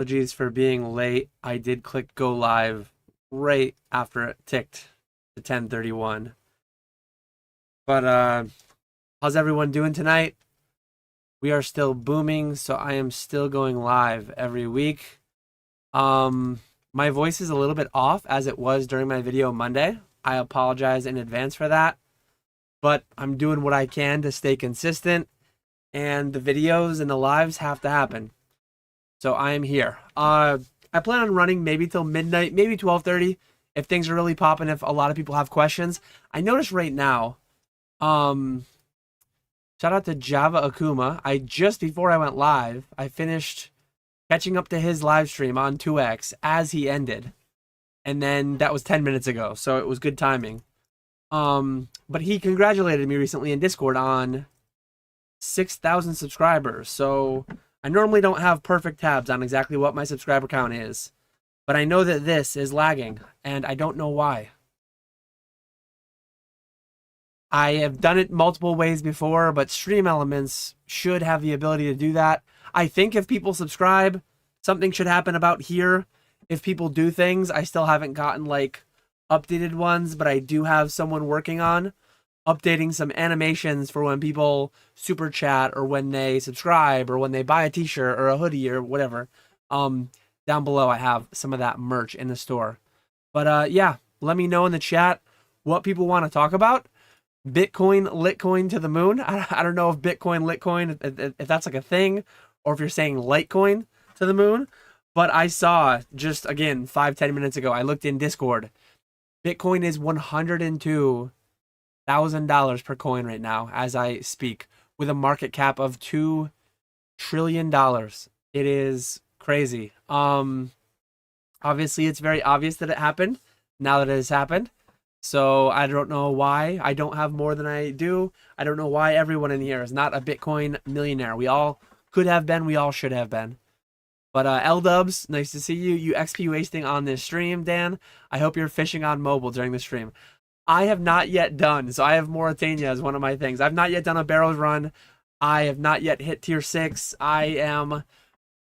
Apologies for being late. I did click go live right after it ticked to 10:31. But how's everyone doing tonight? We are still booming, so I am still going live every week. My voice is a little bit off as it was during my video Monday. I apologize in advance for that, but I'm doing what I can to stay consistent, and the videos and the lives have to happen. So I am here. I plan on running maybe till midnight, maybe 12:30 if things are really popping, if a lot of people have questions. I noticed right now, shout out to Java Akuma. Just before I went live, I finished catching up to his live stream on 2X as he ended. And then that was 10 minutes ago, so it was good timing. But he congratulated me recently in Discord on 6,000 subscribers. So I normally don't have perfect tabs on exactly what my subscriber count is, but I know that this is lagging, and I don't know why. I have done it multiple ways before, but Stream Elements should have the ability to do that. I think if people subscribe, something should happen about here. If people do things, I still haven't gotten like updated ones, but I do have someone working on updating some animations for when people super chat or when they subscribe or when they buy a t-shirt or a hoodie or whatever. Down below I have some of that merch in the store. But yeah, let me know in the chat what people want to talk about. Bitcoin, Litcoin to the moon. I don't know if Bitcoin, Litcoin, if that's like a thing, or if you're saying Litecoin to the moon. But I saw just, again, 5-10 minutes ago, I looked in Discord. Bitcoin is $102,000 per coin right now as I speak, with a market cap of $2 trillion. It is crazy. Obviously, it's very obvious that it happened now that it has happened. So I don't know why I don't have more than I do. I don't know why everyone in here is not a Bitcoin millionaire. We all could have been. We all should have been. But L-Dubs, nice to see you. You XP wasting on this stream, Dan. I hope you're fishing on mobile during the stream. I have not yet done, so I have Mauritania as one of my things. I've not yet done a barrels run. I have not yet hit tier 6. I am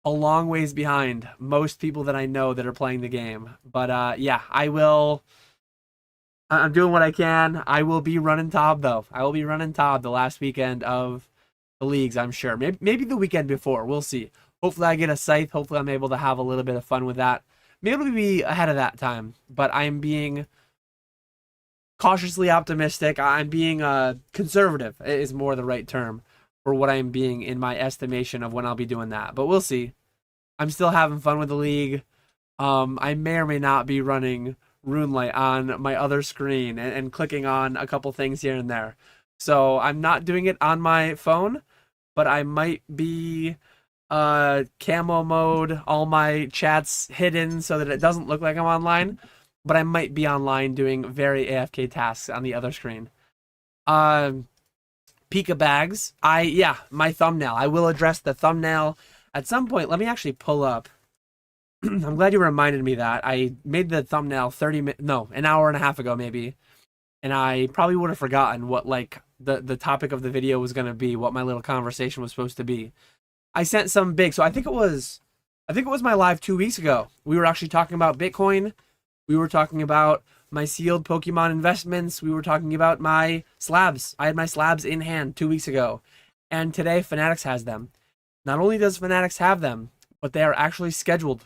a long ways behind most people that I know that are playing the game. But yeah, I'm doing what I can. I will be running top, though. I will be running top the last weekend of the leagues, I'm sure. Maybe the weekend before. We'll see. Hopefully I get a scythe. Hopefully I'm able to have a little bit of fun with that. Maybe it'll be ahead of that time. But I'm being cautiously optimistic. I'm being conservative is more the right term for what I'm being in my estimation of when I'll be doing that. But we'll see. I'm still having fun with the league. I may or may not be running RuneLight on my other screen and clicking on a couple things here and there. So I'm not doing it on my phone, but I might be camo mode, all my chats hidden so that it doesn't look like I'm online, but I might be online doing very AFK tasks on the other screen. Pika bags. My thumbnail. I will address the thumbnail at some point. Let me actually pull up. I'm glad you reminded me that. I made the thumbnail an hour and a half ago maybe, and I probably would have forgotten what like the topic of the video was going to be, what my little conversation was supposed to be. I sent some big, so I think it was my live 2 weeks ago. We were actually talking about Bitcoin. We were talking about my sealed Pokemon investments. We were talking about my slabs. I had my slabs in hand 2 weeks ago, and today Fanatics has them. Not only does Fanatics have them, but they are actually scheduled.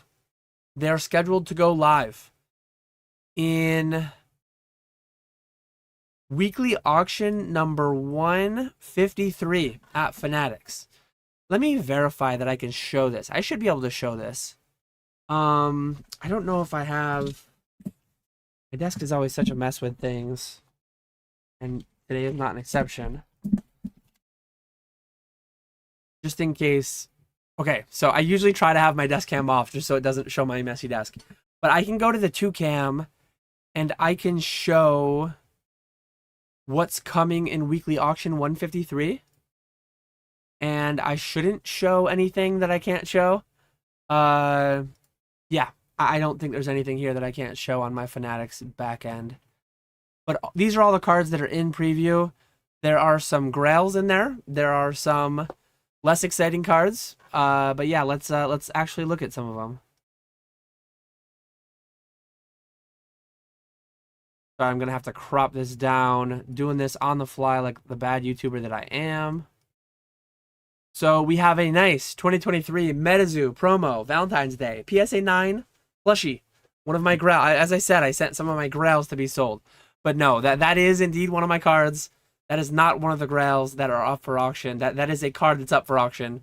They are scheduled to go live in weekly auction number 153 at Fanatics. Let me verify that I can show this. I should be able to show this. I don't know if I have. My desk is always such a mess with things, and today is not an exception. Just in case. Okay, so I usually try to have my desk cam off just so it doesn't show my messy desk. But I can go to the 2cam and I can show what's coming in weekly auction 153. And I shouldn't show anything that I can't show. Yeah, I don't think there's anything here that I can't show on my Fanatics back end. But these are all the cards that are in preview. There are some grails in there. There are some Less exciting cards. But yeah, let's actually look at some of them. So I'm gonna have to crop this down, doing this on the fly like the bad YouTuber that I am. So we have a nice 2023 MetaZoo promo, Valentine's Day, PSA 9 plushie. One of my grail. As I said, I sent some of my grails to be sold. But no, that is indeed one of my cards. That is not one of the grails that are up for auction. That is a card that's up for auction.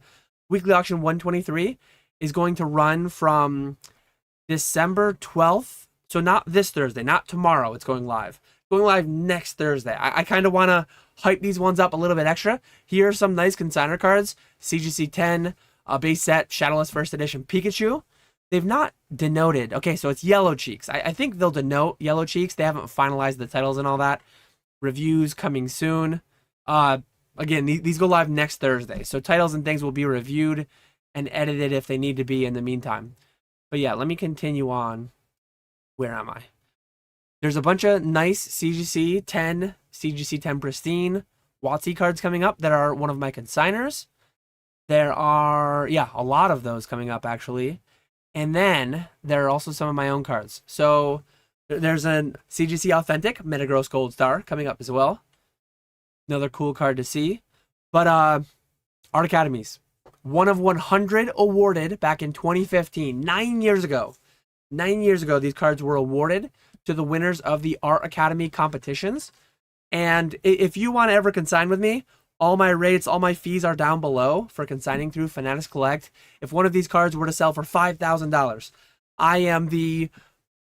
Weekly auction 123 is going to run from December 12th. So not this Thursday, not tomorrow. It's going live. Going live next Thursday. I kind of want to hype these ones up a little bit extra. Here are some nice consigner cards. CGC 10, base set, Shadowless First Edition Pikachu. They've not denoted. Okay, so it's Yellow Cheeks. I think they'll denote Yellow Cheeks. They haven't finalized the titles and all that. Reviews coming soon. Again, these go live next Thursday. So titles and things will be reviewed and edited if they need to be in the meantime. But yeah, let me continue on. Where am I? There's a bunch of nice CGC 10 Pristine, WotC cards coming up that are one of my consigners. There are, yeah, a lot of those coming up actually. And then there are also some of my own cards. So there's a CGC Authentic Metagross Gold Star coming up as well. Another cool card to see. But Art Academies. One of 100 awarded back in 2015, 9 years ago. 9 years ago, these cards were awarded to the winners of the Art Academy competitions. And if you want to ever consign with me, all my rates, all my fees are down below for consigning through Fanatics Collect. If one of these cards were to sell for $5,000, I am the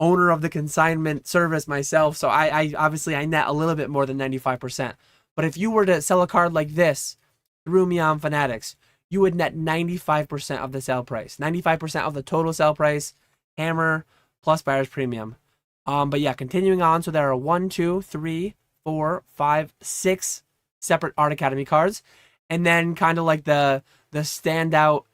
owner of the consignment service myself, so I obviously I net a little bit more than 95%. But if you were to sell a card like this through me on Fanatics, you would net 95% of the sale price. 95% of the total sale price, hammer, plus buyer's premium. But yeah, continuing on, so there are 1, 2, 3, 4, 5, 6 separate Art Academy cards. And then kind of like the standout,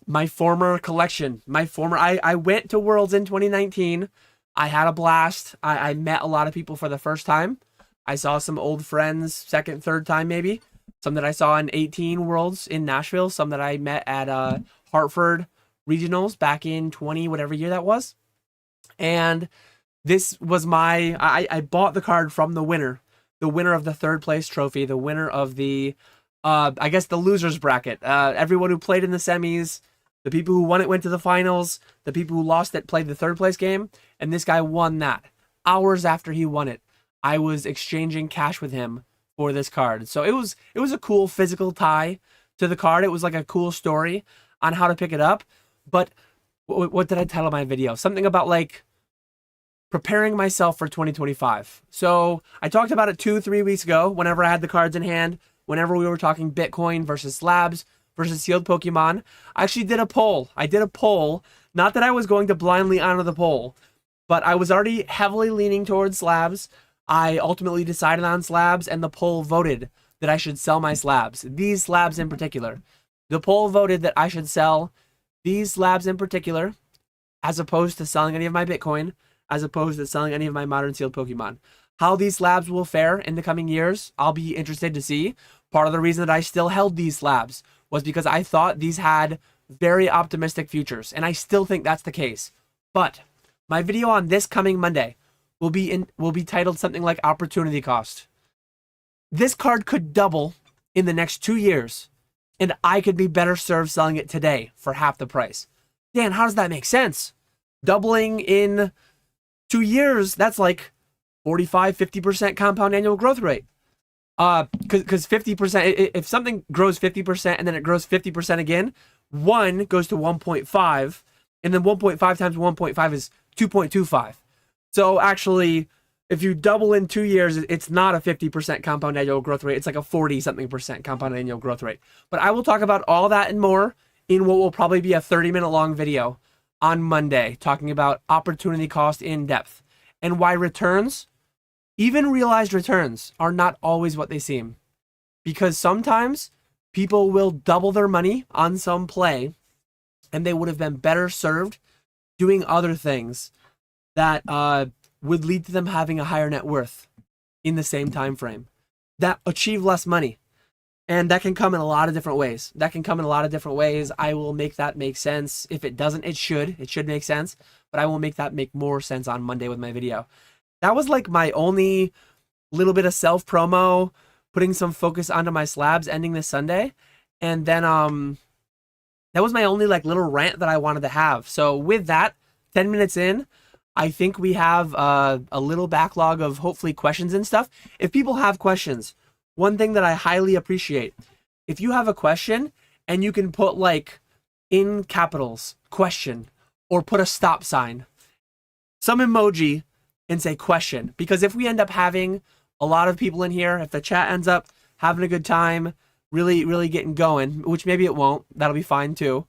my former collection. I went to Worlds in 2019. I had a blast. I met a lot of people for the first time. I saw some old friends, second, third time maybe. Some that I saw in 18 Worlds in Nashville. Some that I met at Hartford Regionals back in 20, whatever year that was. And this was my, I bought the card from the winner of the third place trophy, the winner of the, I guess the losers bracket. Everyone who played in the semis, the people who won it went to the finals, the people who lost it played the third place game, and this guy won that. Hours after he won it, I was exchanging cash with him for this card. So it was a cool physical tie to the card. It was like a cool story on how to pick it up. But what did I title my video? Something about like preparing myself for 2025. So I talked about it 2-3 weeks ago, whenever I had the cards in hand, whenever we were talking Bitcoin versus slabs versus sealed Pokemon. I actually did a poll. Not that I was going to blindly honor the poll, but I was already heavily leaning towards slabs. I ultimately decided on slabs, and the poll voted that I should sell my slabs. These slabs in particular. The poll voted that I should sell these slabs in particular, as opposed to selling any of my Bitcoin, as opposed to selling any of my modern sealed Pokemon. How these slabs will fare in the coming years, I'll be interested to see. Part of the reason that I still held these slabs was because I thought these had very optimistic futures, and I still think that's the case. But my video on this coming Monday will be titled something like Opportunity Cost. This card could double in the next 2 years, and I could be better served selling it today for half the price. Dan, how does that make sense? Doubling in 2 years, that's like 45-50% compound annual growth rate. Because 50%, if something grows 50% and then it grows 50% again, 1 goes to 1.5, and then 1.5 times 1.5 is 2.25. So actually, if you double in 2 years, it's not a 50% compound annual growth rate. It's like a 40-something% compound annual growth rate. But I will talk about all that and more in what will probably be a 30-minute long video on Monday, talking about opportunity cost in depth and why returns, even realized returns, are not always what they seem. Because sometimes people will double their money on some play, and they would have been better served doing other things that would lead to them having a higher net worth in the same time frame, that achieve less money. And that can come in a lot of different ways. I will make that make sense. If it doesn't, it should. It should make sense. But I will make that make more sense on Monday with my video. That was like my only little bit of self promo, putting some focus onto my slabs ending this Sunday. And then that was my only like little rant that I wanted to have. So with that, 10 minutes in, I think we have a little backlog of hopefully questions and stuff. If people have questions, one thing that I highly appreciate, if you have a question and you can put like in capitals, question, or put a stop sign, some emoji, and say question. Because if we end up having a lot of people in here, if the chat ends up having a good time, really, really getting going, which maybe it won't, that'll be fine too.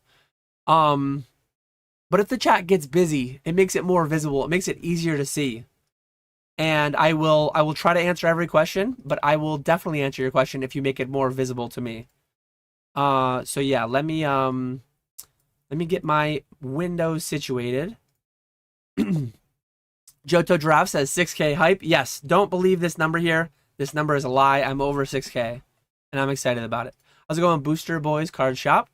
But if the chat gets busy, it makes it more visible. It makes it easier to see. And I will try to answer every question, but I will definitely answer your question if you make it more visible to me. So yeah, let me get my windows situated. Johto Giraffe says 6K hype. Yes, don't believe this number here. This number is a lie. I'm over 6K, and I'm excited about it. How's it going, Booster Boys Card Shop?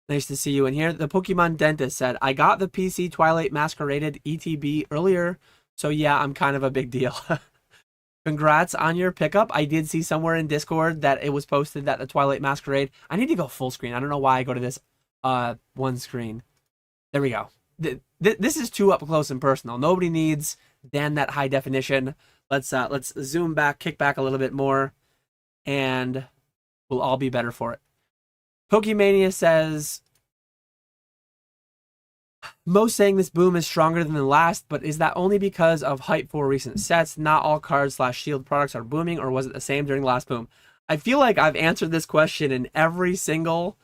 Nice to see you in here. The Pokemon Dentist said, I got the PC Twilight Masqueraded ETB earlier, so yeah, I'm kind of a big deal. Congrats on your pickup. I did see somewhere in Discord that it was posted that the Twilight Masquerade... I need to go full screen. I don't know why I go to this one screen. There we go. This is too up close and personal. Nobody needs that high definition. Let's zoom back, kick back a little bit more, and we'll all be better for it. Pokemania says, most saying this boom is stronger than the last, but is that only because of hype for recent sets? Not all cards / shield products are booming, or was it the same during the last boom? I feel like I've answered this question in every single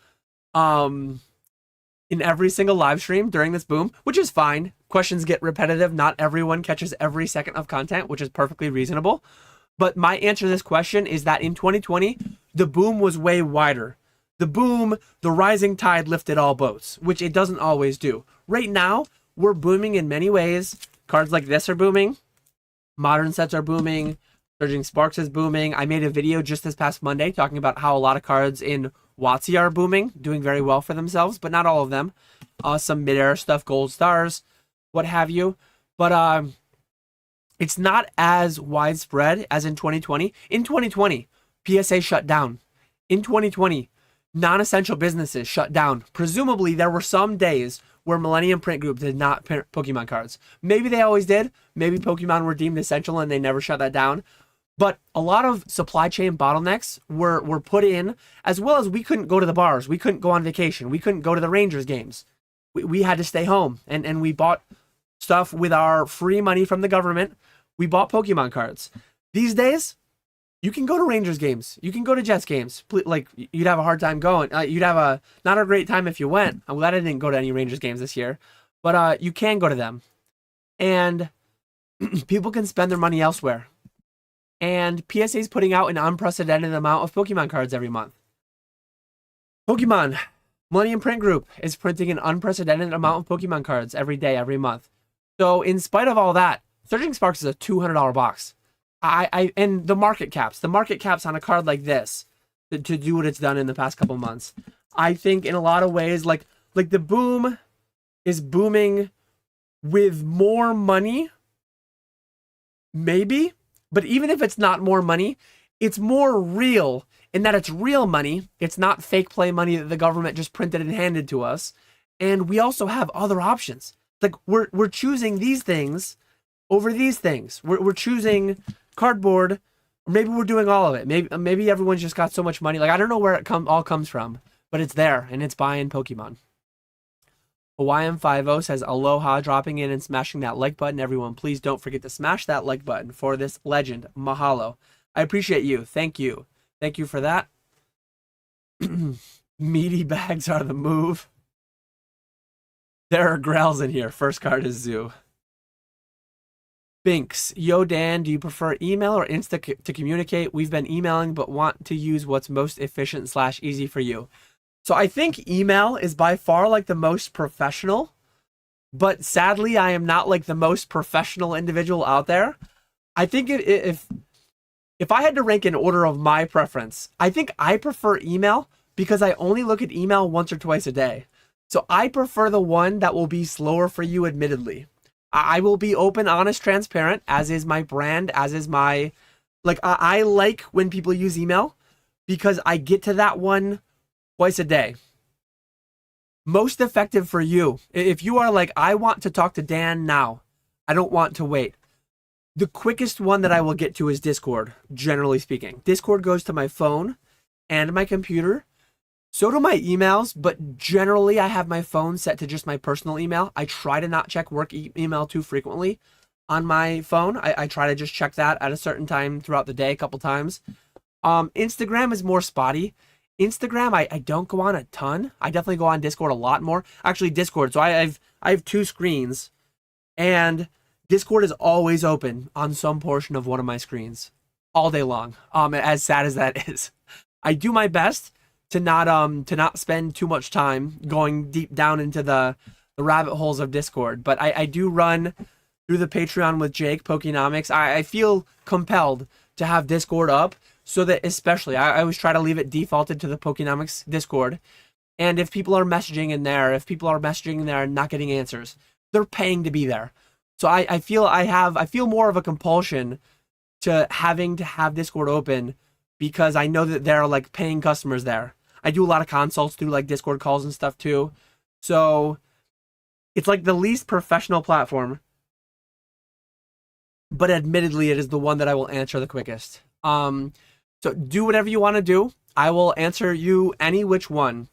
live stream during this boom, which is fine. Questions get repetitive. Not everyone catches every second of content, which is perfectly reasonable. But my answer to this question is that in 2020, the boom was way wider. The boom, the rising tide lifted all boats, which it doesn't always do. Right now, we're booming in many ways. Cards like this are booming. Modern sets are booming. Surging Sparks is booming. I made a video just this past Monday talking about how a lot of cards in WotC are booming, doing very well for themselves, but not all of them. Some mid-air stuff, gold stars, what have you. But it's not as widespread as in 2020. In 2020, PSA shut down. In 2020, non-essential businesses shut down. Presumably, there were some days where Millennium Print Group did not print Pokemon cards. Maybe they always did. Maybe Pokemon were deemed essential and they never shut that down. But a lot of supply chain bottlenecks were put in, as well as we couldn't go to the bars. We couldn't go on vacation. We couldn't go to the Rangers games. We had to stay home. And we bought stuff with our free money from the government. We bought Pokemon cards. These days, you can go to Rangers games. You can go to Jets games. Like, you'd have a hard time going. You'd have not a great time if you went. I'm glad I didn't go to any Rangers games this year. But you can go to them. And people can spend their money elsewhere. And PSA is putting out an unprecedented amount of Pokemon cards every month. Pokemon, Millennium Print Group is printing an unprecedented amount of Pokemon cards every day, every month. So in spite of all that, Surging Sparks is a $200 box. And the market caps on a card like this to do what it's done in the past couple months. I think in a lot of ways, like the boom is booming with more money, maybe. But even if it's not more money, it's more real in that it's real money. It's not fake play money that the government just printed and handed to us. And we also have other options. Like we're choosing these things over these things. We're choosing cardboard. Or maybe we're doing all of it. Maybe everyone's just got so much money. Like I don't know where it all comes from, but it's there and it's buying Pokemon. Hawaiian50 says, aloha, dropping in and smashing that like button. Everyone, please don't forget to smash that like button for this legend. Mahalo. I appreciate you. Thank you. Thank you for that. Meaty bags are the move. There are growls in here. First card is Zoo. Binks. Yo, Dan, do you prefer email or Insta to communicate? We've been emailing, but want to use what's most efficient / easy for you. So I think email is by far like the most professional, but sadly I am not like the most professional individual out there. I think if if I had to rank in order of my preference, I think I prefer email because I only look at email once or twice a day. So I prefer the one that will be slower for you, admittedly. I will be open, honest, transparent, as is my brand, as is my, like, I like when people use email because I get to that one twice a day. Most effective for you. If you are like, I want to talk to Dan now, I don't want to wait. The quickest one that I will get to is Discord, generally speaking. Discord goes to my phone and my computer. So do my emails, but generally I have my phone set to just my personal email. I try to not check work email too frequently on my phone. I try to just check that at a certain time throughout the day, a couple times. Instagram is more spotty. Instagram, I don't go on a ton. I definitely go on Discord a lot more. Actually, Discord. So I have two screens, and Discord is always open on some portion of one of my screens all day long. As sad as that is, I do my best to not spend too much time going deep down into the rabbit holes of Discord. But I do run through the Patreon with Jake, Pokenomics. I feel compelled to have Discord up so that, especially, I always try to leave it defaulted to the Pokenomics Discord. And if people are messaging in there, and not getting answers, they're paying to be there. So I feel more of a compulsion to having to have Discord open because I know that there are like paying customers there. I do a lot of consults through like Discord calls and stuff too. So it's like the least professional platform, but admittedly it is the one that I will answer the quickest. So do whatever you want to do. I will answer you any which one,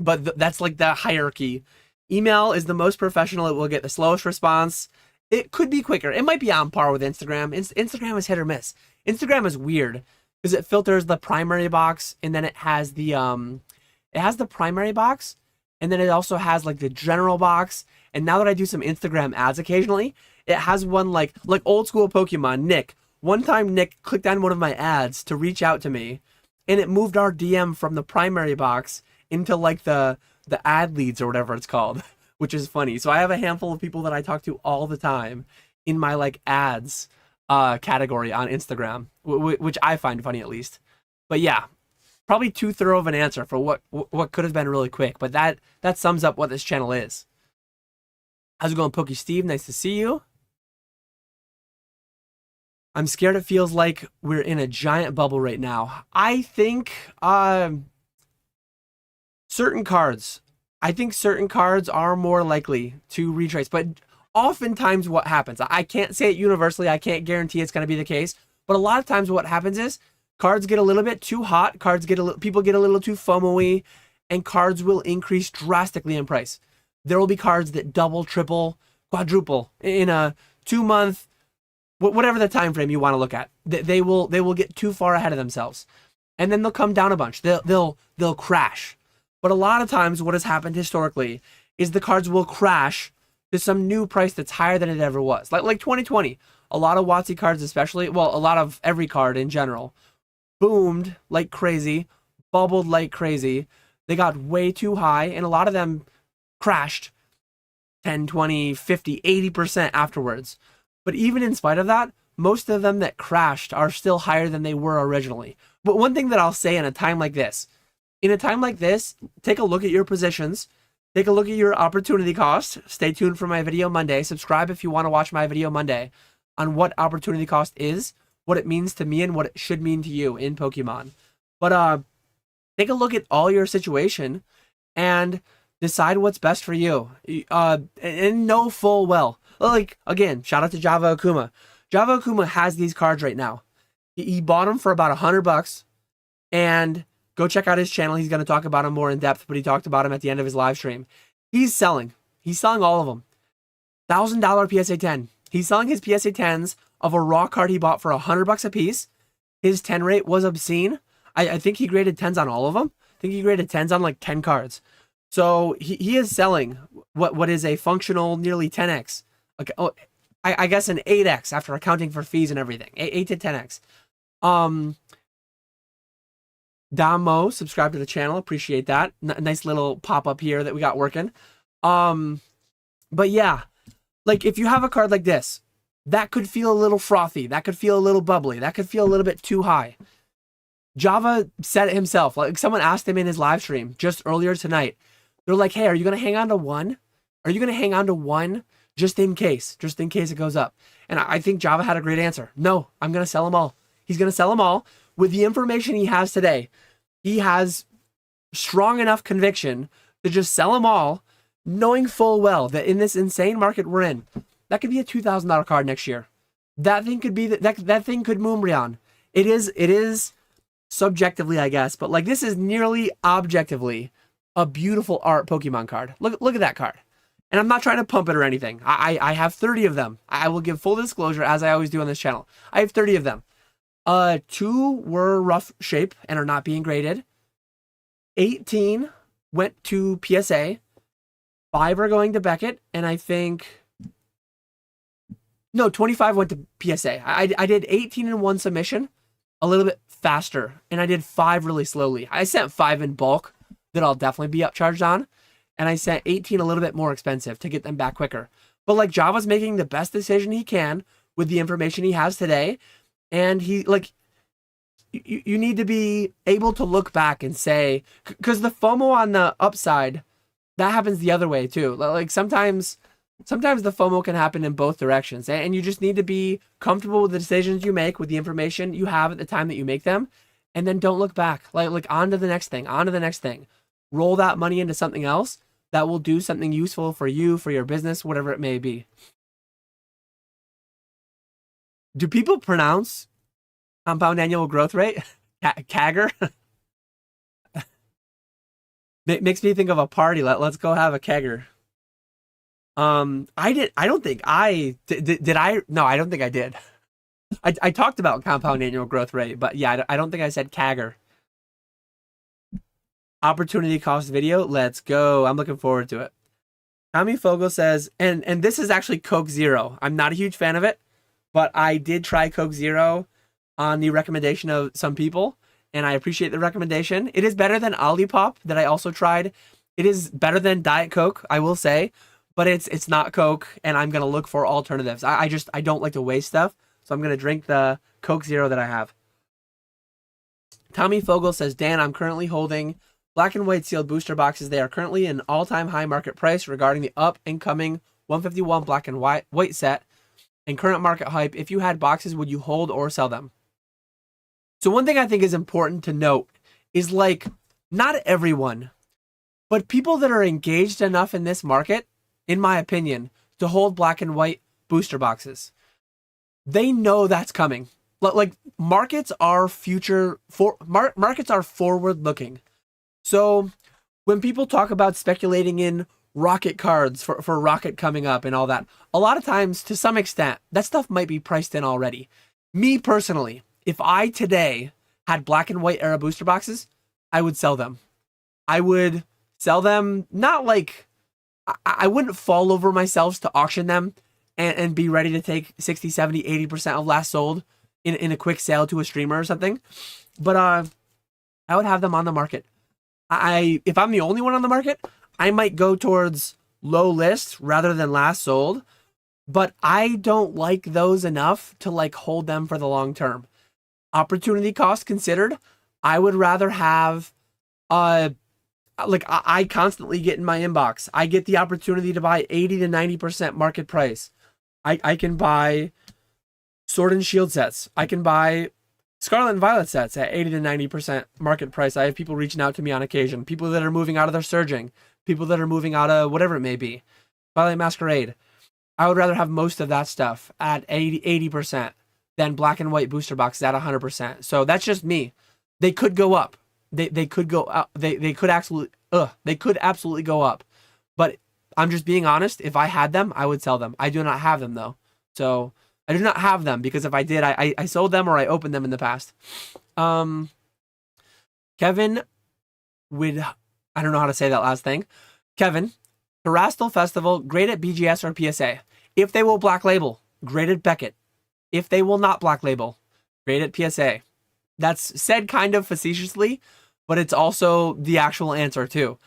but that's like the hierarchy. Email is the most professional. It will get the slowest response. It could be quicker. It might be on par with Instagram. Instagram is hit or miss. Instagram is weird because it filters the primary box, and then it has the primary box, and then it also has like the general box. And now that I do some Instagram ads occasionally, it has one like old school Pokemon. Nick. One time Nick clicked on one of my ads to reach out to me, and it moved our DM from the primary box into like the ad leads or whatever it's called, which is funny. So I have a handful of people that I talk to all the time in my like ads category on Instagram, which I find funny at least. But yeah, probably too thorough of an answer for what could have been really quick, but that sums up what this channel is. How's it going, Pokey Steve? Nice to see you. I'm scared it feels like we're in a giant bubble right now. I think certain cards are more likely to retrace, but oftentimes what happens, I can't say it universally, I can't guarantee it's going to be the case, but a lot of times what happens is cards get a little bit too hot, people get a little too FOMO-y, and cards will increase drastically in price. There will be cards that double, triple, quadruple in a 2-month, whatever the time frame you want to look at. They will get too far ahead of themselves, and then they'll come down a bunch. They'll crash. But a lot of times what has happened historically is the cards will crash to some new price that's higher than it ever was. Like 2020, a lot of WotC cards especially, well, a lot of every card in general, boomed like crazy, bubbled like crazy. They got way too high, and a lot of them crashed 10, 20, 50, 80% afterwards. But even in spite of that, most of them that crashed are still higher than they were originally. But one thing that I'll say in a time like this, take a look at your positions. Take a look at your opportunity cost. Stay tuned for my video Monday. Subscribe if you want to watch my video Monday on what opportunity cost is, what it means to me, and what it should mean to you in Pokemon. But take a look at all your situation and decide what's best for you. And know full well. Like, again, shout out to Java Akuma. Java Akuma has these cards right now. He bought them for about $100, and go check out his channel. He's going to talk about them more in depth, but he talked about them at the end of his live stream. He's selling all of them. $1,000 PSA 10. He's selling his PSA 10s of a raw card he bought for $100 a piece. His 10 rate was obscene. I think he graded 10s on all of them. I think he graded 10s on like 10 cards. So he is selling what is a functional nearly 10x. Okay, I guess an 8x after accounting for fees and everything. 8 to 10x. Damo, subscribe to the channel. Appreciate that. Nice little pop-up here that we got working. But yeah, like if you have a card like this, that could feel a little frothy. That could feel a little bubbly. That could feel a little bit too high. Java said it himself. Like someone asked him in his live stream just earlier tonight. They're like, hey, are you going to hang on to one? Are you going to hang on to one just in case it goes up? And I think Java had a great answer. No, I'm going to sell them all. He's going to sell them all with the information he has today. He has strong enough conviction to just sell them all, knowing full well that in this insane market we're in, that could be a $2,000 card next year. That thing could be that thing could Moonbryon. It is subjectively, I guess, but like this is nearly objectively a beautiful art Pokemon card. Look at that card. And I'm not trying to pump it or anything. I have 30 of them. I will give full disclosure as I always do on this channel. I have 30 of them. 2 were rough shape and are not being graded. 18 went to PSA. 5 are going to Beckett, and I think no, 25 went to PSA. I did 18 in one submission, a little bit faster, and I did 5 really slowly. I sent 5 in bulk that I'll definitely be upcharged on, and I sent 18 a little bit more expensive to get them back quicker. But like Java's making the best decision he can with the information he has today, and he like you need to be able to look back and say, because the FOMO on the upside, that happens the other way too. Like sometimes the FOMO can happen in both directions, and you just need to be comfortable with the decisions you make with the information you have at the time that you make them, and then don't look back. Like on to the next thing. Roll that money into something else that will do something useful for you, for your business, whatever it may be. Do people pronounce compound annual growth rate CAGR? It makes me think of a party. Let's go have a kegger. I don't think I did. No, I don't think I did. I talked about compound annual growth rate, but yeah, I don't think I said CAGR. Opportunity cost video. Let's go. I'm looking forward to it. Tommy Fogel says, and this is actually Coke Zero. I'm not a huge fan of it, but I did try Coke Zero on the recommendation of some people, and I appreciate the recommendation. It is better than Olipop that I also tried. It is better than Diet Coke, I will say, but it's not Coke, and I'm gonna look for alternatives. I don't like to waste stuff, so I'm gonna drink the Coke Zero that I have. Tommy Fogel says, Dan, I'm currently holding black and white sealed booster boxes. They are currently an all-time high market price regarding the up and coming 151 black and white set and current market hype. If you had boxes, would you hold or sell them? So one thing I think is important to note is like not everyone, but people that are engaged enough in this market, in my opinion, to hold black and white booster boxes. They know that's coming. Like markets are markets are forward looking. So when people talk about speculating in rocket cards for rocket coming up and all that, a lot of times, to some extent, that stuff might be priced in already. Me personally, if I today had black and white era booster boxes, I would sell them. I would sell them, not like, I wouldn't fall over myself to auction them and be ready to take 60, 70, 80% of last sold in a quick sale to a streamer or something. But I would have them on the market. If I'm the only one on the market, I might go towards low list rather than last sold, but I don't like those enough to like hold them for the long term. Opportunity cost considered, I would rather have like I constantly get in my inbox, I get the opportunity to buy 80 to 90% market price. I can buy Sword and Shield sets. I can buy Scarlet and Violet sets at 80 to 90% market price. I have people reaching out to me on occasion. People that are moving out of their surging. People that are moving out of whatever it may be. Violet Masquerade. I would rather have most of that stuff at 80% than black and white booster boxes at 100%. So that's just me. They could go up. They could go up. They could absolutely go up. But I'm just being honest. If I had them, I would sell them. I do not have them though. So I do not have them because if I did, I sold them or I opened them in the past. Kevin would, I don't know how to say that last thing. Kevin, Terastal Festival, grade at BGS or PSA. If they will black label, grade at Beckett. If they will not black label, grade at PSA. That's said kind of facetiously, but it's also the actual answer too.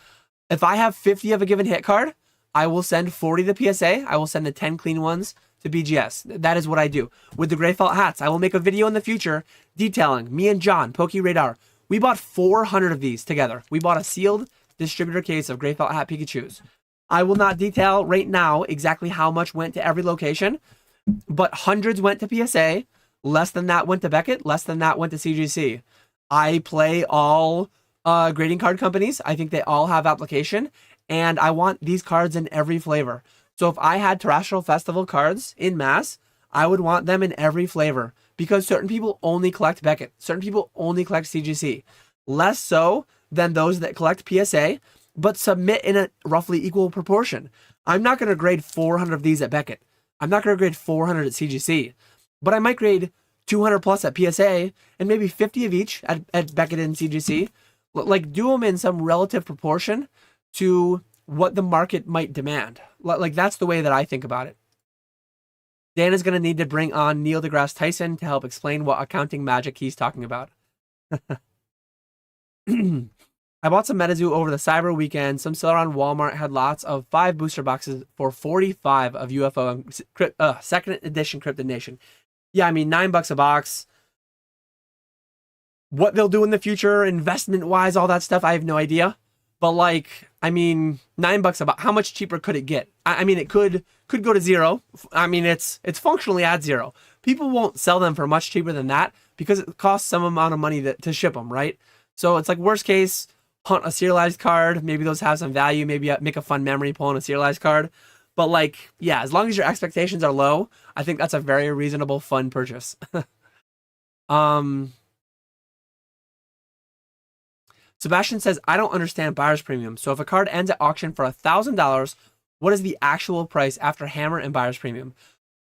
If I have 50 of a given hit card, I will send 40 to PSA. I will send the 10 clean ones to BGS. That is what I do. With the gray felt hats, I will make a video in the future detailing me and John, PokeRadar. We bought 400 of these together. We bought a sealed distributor case of gray felt hat Pikachus. I will not detail right now exactly how much went to every location, but hundreds went to PSA, less than that went to Beckett, less than that went to CGC. I play all grading card companies. I think they all have application, and I want these cards in every flavor. So if I had Terrestrial Festival cards in mass, I would want them in every flavor, because certain people only collect Beckett. Certain people only collect CGC. Less so than those that collect PSA, but submit in a roughly equal proportion. I'm not going to grade 400 of these at Beckett. I'm not going to grade 400 at CGC, but I might grade 200 plus at PSA and maybe 50 of each at Beckett and CGC. Like, do them in some relative proportion to what the market might demand. Like, that's the way that I think about it. Dan is going to need to bring on Neil deGrasse Tyson to help explain what accounting magic he's talking about. I bought some MetaZoo over the Cyber weekend. Some seller on Walmart had lots of 5 booster boxes for 45 of UFO and second edition Cryptid Nation. Yeah, I mean, $9 a box. What they'll do in the future, investment-wise, all that stuff, I have no idea. But, like, I mean, $9 a box, how much cheaper could it get? I mean, it could go to zero. I mean, it's functionally at zero. People won't sell them for much cheaper than that because it costs some amount of money to ship them, right? So it's like, worst case, hunt a serialized card. Maybe those have some value. Maybe make a fun memory pulling a serialized card. But, like, yeah, as long as your expectations are low, I think that's a very reasonable, fun purchase. Sebastian says, I don't understand buyer's premium. So if a card ends at auction for $1,000, what is the actual price after hammer and buyer's premium?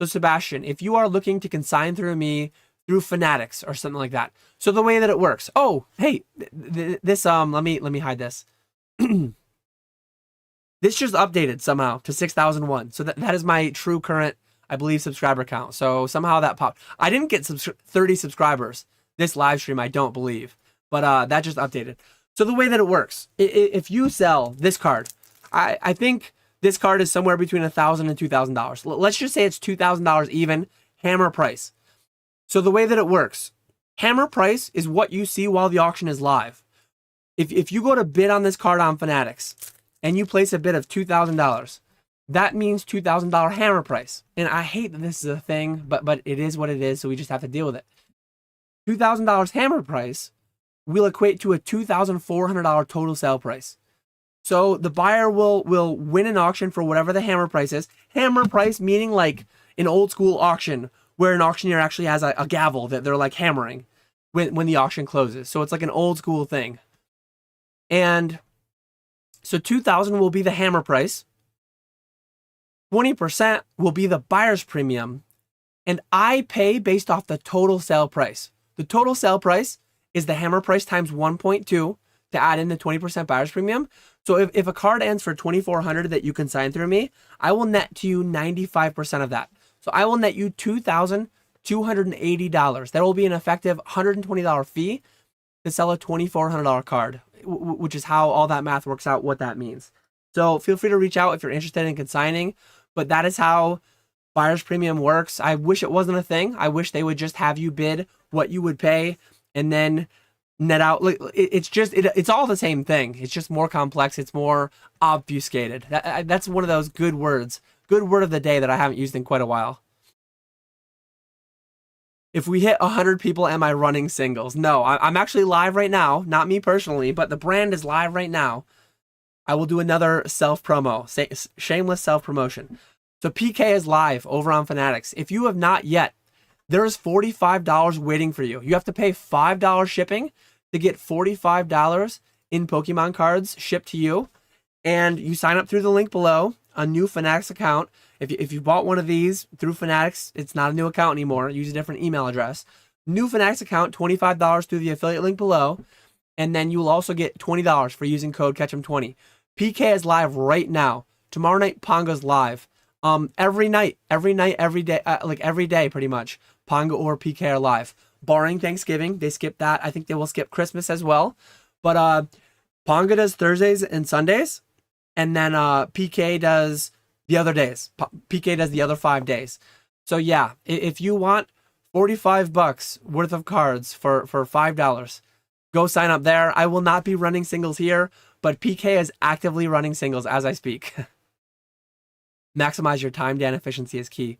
So Sebastian, if you are looking to consign through me through Fanatics or something like that. So the way that it works. Oh, hey, this let me hide this. This just updated somehow to 6,001. So that is my true current, I believe, subscriber count. So somehow that popped. I didn't get 30 subscribers this live stream, I don't believe. But that just updated. So the way that it works, if you sell this card, I think this card is somewhere between $1,000 and $2,000. Let's just say it's $2,000 even, hammer price. So the way that it works, hammer price is what you see while the auction is live. If you go to bid on this card on Fanatics and you place a bid of $2,000, that means $2,000 hammer price. And I hate that this is a thing, but it is what it is, so we just have to deal with it. $2,000 hammer price will equate to a $2,400 total sale price. So the buyer will win an auction for whatever the hammer price is. Hammer price meaning like an old school auction where an auctioneer actually has a gavel that they're like hammering when the auction closes. So it's like an old school thing. And so 2,000 will be the hammer price. 20% will be the buyer's premium. And I pay based off the total sale price. The total sale price is the hammer price times 1.2 to add in the 20% buyer's premium. So if a card ends for $2,400 that you consign through me, I will net to you 95% of that. So I will net you $2,280. That will be an effective $120 fee to sell a $2,400 card, which is how all that math works out, what that means. So feel free to reach out if you're interested in consigning, but that is how buyer's premium works. I wish it wasn't a thing. I wish they would just have you bid what you would pay and then net out. It's all the same thing. It's just more complex. It's more obfuscated. That's one of those good words. Good word of the day that I haven't used in quite a while. If we hit 100 people, am I running singles? No, I'm actually live right now. Not me personally, but the brand is live right now. I will do another self-promo, shameless self-promotion. So PK is live over on Fanatics. If you have not yet, there is $45 waiting for you. You have to pay $5 shipping to get $45 in Pokemon cards shipped to you. And you sign up through the link below, a new Fanatics account. If you bought one of these through Fanatics, it's not a new account anymore. Use a different email address. New Fanatics account, $25 through the affiliate link below. And then you will also get $20 for using code CATCHEM20. PK is live right now. Tomorrow night, Pongo's live. Every night, every day, like every day pretty much, Pongo or PK are live. Barring Thanksgiving, they skip that. I think they will skip Christmas as well. But Pongo does Thursdays and Sundays, and then PK does the other days. PK does the other 5 days. So yeah, if you want $45 worth of cards for $5, go sign up there. I will not be running singles here, but PK is actively running singles as I speak. Maximize your time, Dan. Efficiency is key.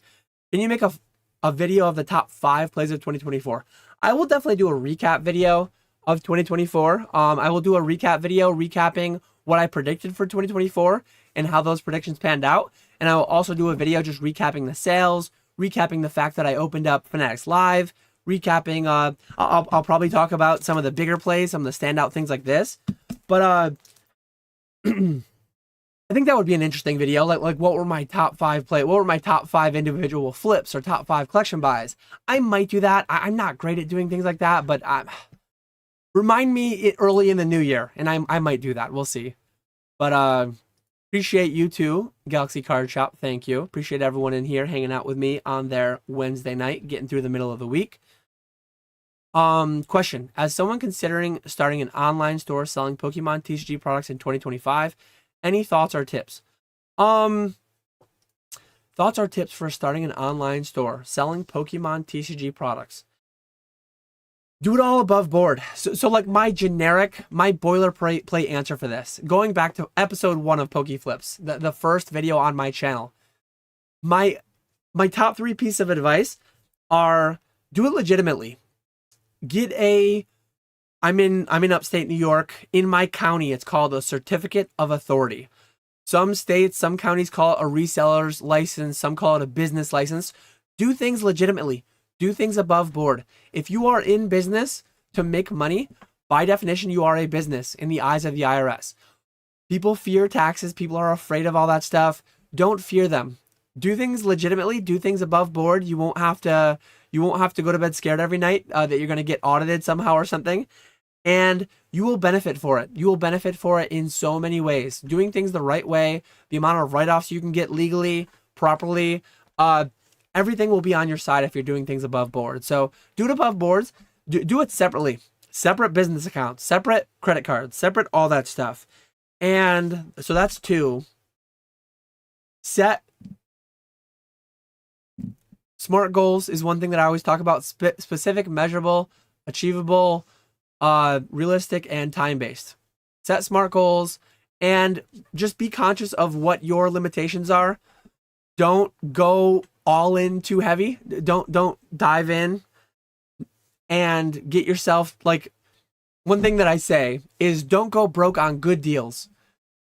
Can you make a video of the top 5 plays of 2024? I will definitely do a recap video of 2024. I will do a recap video recapping what I predicted for 2024 and how those predictions panned out. And I will also do a video just recapping the sales, recapping the fact that I opened up Fanatics Live, recapping, I'll probably talk about some of the bigger plays, some of the standout things like this. But I think that would be an interesting video. Like what were my top 5 what were my top 5 individual flips or top 5 collection buys? I might do that. I'm not great at doing things like that, but remind me early in the new year, and I might do that. We'll see. But appreciate you too, Galaxy Card Shop. Thank you. Appreciate everyone in here hanging out with me on their Wednesday night, getting through the middle of the week. Question: as someone considering starting an online store selling Pokemon TCG products in 2025, any thoughts or tips? Thoughts or tips for starting an online store selling Pokemon TCG products? Do it all above board. So like my boilerplate answer for this, going back to episode 1 of PokeFlips, the first video on my channel, my top 3 pieces of advice are: do it legitimately. I'm in upstate New York. In my county, it's called a certificate of authority. Some states, some counties call it a reseller's license. Some call it a business license. Do things legitimately. Do things above board. If you are in business to make money, by definition, you are a business in the eyes of the IRS. People fear taxes. People are afraid of all that stuff. Don't fear them. Do things legitimately. Do things above board. You won't have to go to bed scared every night that you're going to get audited somehow or something. And you will benefit for it. You will benefit for it in so many ways. Doing things the right way, the amount of write-offs you can get legally, properly, everything will be on your side if you're doing things above board. So do it above boards. Do it separately. Separate business accounts, separate credit cards, separate all that stuff. And so that's 2. Set SMART goals is one thing that I always talk about. Specific, measurable, achievable, realistic, and time-based. Set SMART goals and just be conscious of what your limitations are. Don't go all in too heavy. Don't dive in and get yourself, like, one thing that I say is don't go broke on good deals,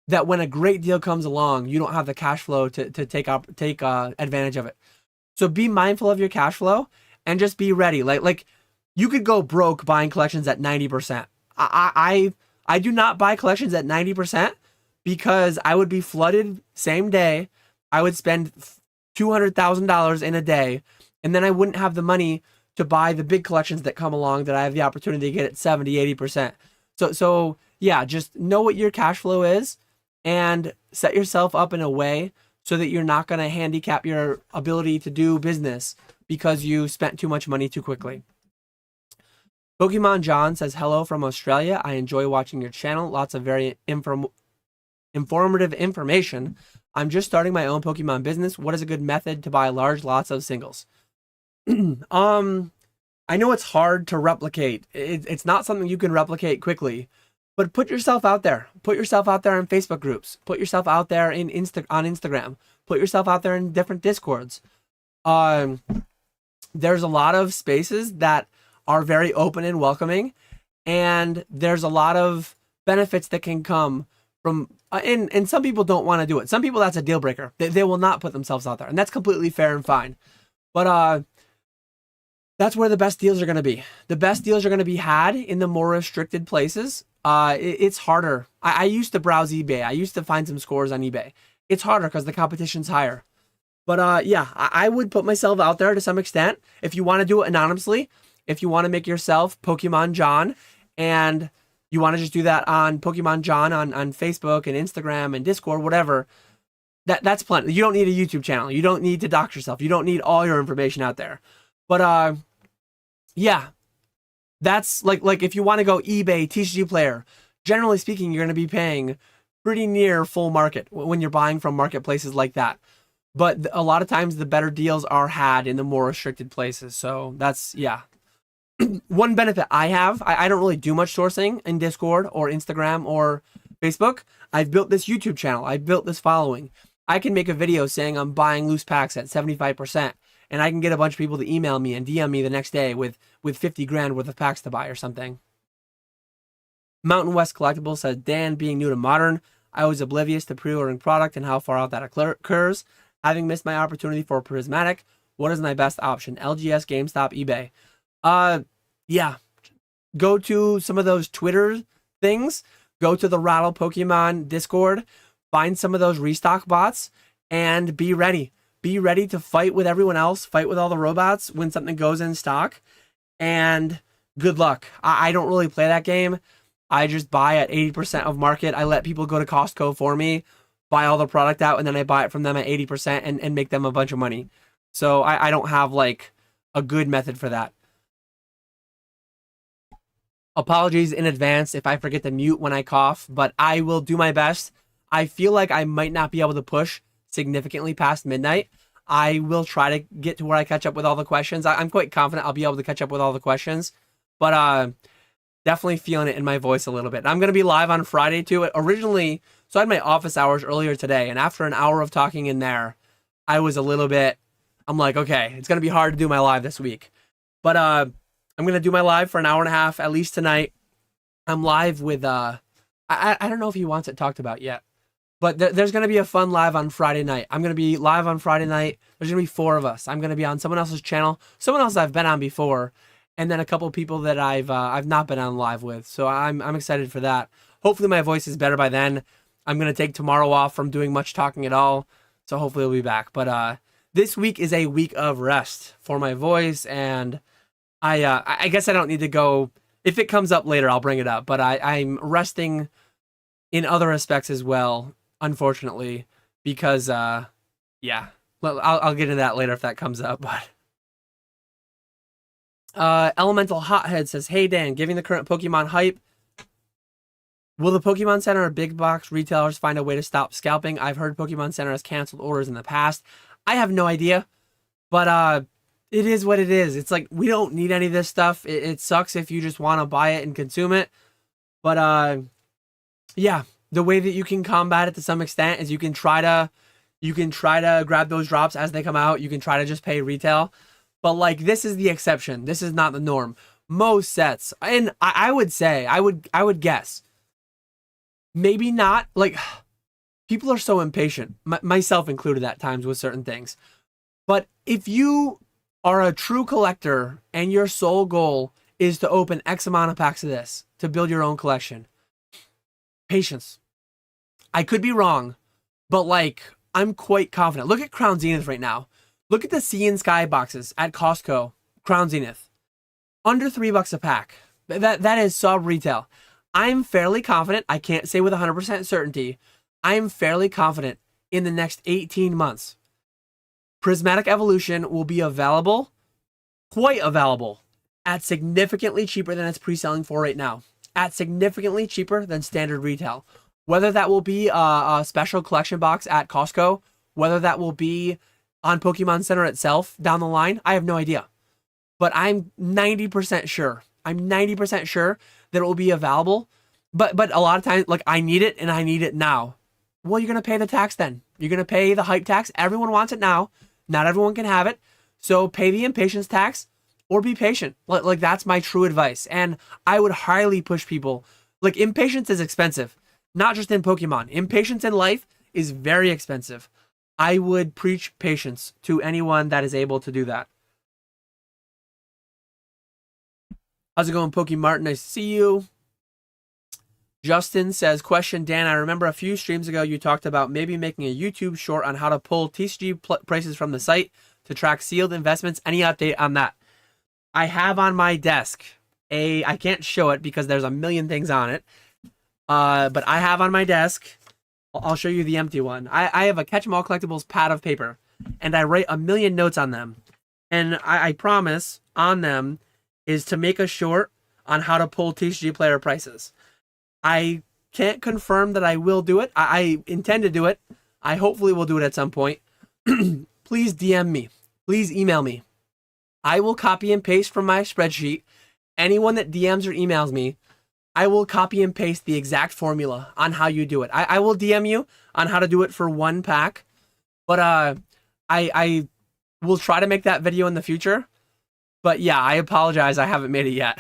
that when a great deal comes along, you don't have the cash flow to take advantage of it. So be mindful of your cash flow and just be ready. Like you could go broke buying collections at 90%. I do not buy collections at 90% because I would be flooded same day. I would spend $200,000 in a day, and then I wouldn't have the money to buy the big collections that come along that I have the opportunity to get at 70, 80%. So yeah, just know what your cash flow is and set yourself up in a way so that you're not going to handicap your ability to do business because you spent too much money too quickly. Pokemon John says, hello from Australia. I enjoy watching your channel. Lots of very informative information. I'm just starting my own Pokemon business. What is a good method to buy large lots of singles? I know it's hard to replicate. It's not something you can replicate quickly, but put yourself out there. Put yourself out there in Facebook groups. Put yourself out there on Instagram. Put yourself out there in different Discords. There's a lot of spaces that are very open and welcoming, and there's a lot of benefits that can come from, and some people don't want to do it. Some people, that's a deal breaker. They will not put themselves out there, and that's completely fair and fine. But that's where the best deals are going to be. The best deals are going to be had in the more restricted places. It's harder. I used to browse eBay. I used to find some scores on eBay. It's harder because the competition's higher. But yeah, I would put myself out there to some extent. If you want to do it anonymously, if you want to make yourself Pokemon John, and you want to just do that on Pokemon John on Facebook and Instagram and Discord, whatever, that's plenty. You don't need a YouTube channel. You don't need to dox yourself. You don't need all your information out there. But yeah, that's like if you want to go eBay, TCG player, generally speaking, you're going to be paying pretty near full market when you're buying from marketplaces like that. but a lot of times the better deals are had in the more restricted places. So that's, yeah. One benefit I have, I don't really do much sourcing in Discord or Instagram or Facebook. I've built this YouTube channel. I've built this following. I can make a video saying I'm buying loose packs at 75%, and I can get a bunch of people to email me and DM me the next day with 50 grand worth of packs to buy or something. Mountain West Collectibles says, Dan, being new to Modern, I was oblivious to pre-ordering product and how far out that occurs. Having missed my opportunity for Prismatic, what is my best option? LGS, GameStop, eBay. Yeah, go to some of those Twitter things, go to the Rattle Pokemon Discord, find some of those restock bots, and be ready. Be ready to fight with everyone else, fight with all the robots when something goes in stock, and good luck. I don't really play that game. I just buy at 80% of market. I let people go to Costco for me, buy all the product out, and then I buy it from them at 80% and make them a bunch of money. So I don't have like a good method for that. Apologies in advance if I forget to mute when I cough, but I will do my best. I feel like I might not be able to push significantly past midnight. I will try to get to where I catch up with all the questions. I'm quite confident I'll be able to catch up with all the questions, but definitely feeling it in my voice a little bit. I'm going to be live on Friday too. Originally, so I had my office hours earlier today, and after an hour of talking in there, I was a little bit, I'm like, okay, it's going to be hard to do my live this week. But I'm going to do my live for an hour and a half, at least tonight. I'm live with, I don't know if he wants it talked about yet, but there's going to be a fun live on Friday night. I'm going to be live on Friday night. There's going to be 4 of us. I'm going to be on someone else's channel, someone else I've been on before, and then a couple people that I've not been on live with. So I'm excited for that. Hopefully my voice is better by then. I'm going to take tomorrow off from doing much talking at all. So hopefully I'll be back. But this week is a week of rest for my voice, and I guess I don't need to go. If it comes up later, I'll bring it up. But I'm resting in other aspects as well, unfortunately, because yeah, I'll get into that later if that comes up. But Elemental Hothead says, "Hey Dan, giving the current Pokemon hype, will the Pokemon Center or big box retailers find a way to stop scalping? I've heard Pokemon Center has canceled orders in the past. I have no idea, but it is what it is. It's like, we don't need any of this stuff. It sucks if you just want to buy it and consume it. But yeah, the way that you can combat it to some extent is you can try to grab those drops as they come out. You can try to just pay retail. But like, this is the exception. This is not the norm. Most sets, and I would say, I would guess, maybe not, like, people are so impatient, myself included at times with certain things. But if you are a true collector and your sole goal is to open X amount of packs of this to build your own collection, patience. I could be wrong, but like, I'm quite confident. Look at Crown Zenith right now. Look at the Sea and Sky boxes at Costco. Crown Zenith, under $3 a pack. That is sub retail. I'm fairly confident. I can't say with 100% certainty. I'm fairly confident in the next 18 months, Prismatic Evolution will be available, quite available, at significantly cheaper than it's pre-selling for right now. At significantly cheaper than standard retail. Whether that will be a special collection box at Costco, whether that will be on Pokemon Center itself down the line, I have no idea. But I'm 90% sure. I'm 90% sure that it will be available. But a lot of times, like, I need it and I need it now. Well, you're going to pay the tax then. You're going to pay the hype tax. Everyone wants it now. Not everyone can have it. So pay the impatience tax or be patient. Like, that's my true advice. And I would highly push people. Like, impatience is expensive. Not just in Pokemon. Impatience in life is very expensive. I would preach patience to anyone that is able to do that. How's it going, Pokemart? Nice to see you. Justin says, question, Dan, I remember a few streams ago you talked about maybe making a YouTube short on how to pull TCG prices from the site to track sealed investments. Any update on that? I have on my desk I can't show it because there's a million things on it, but I have on my desk, I'll show you the empty one. I have a Catch 'em All Collectibles pad of paper, and I write a million notes on them. And I promise on them is to make a short on how to pull TCG player prices. I can't confirm that I will do it. I intend to do it. I hopefully will do it at some point. please DM me. Please email me. I will copy and paste from my spreadsheet. Anyone that DMs or emails me, I will copy and paste the exact formula on how you do it. I will DM you on how to do it for one pack, but I will try to make that video in the future. But yeah, I apologize, I haven't made it yet.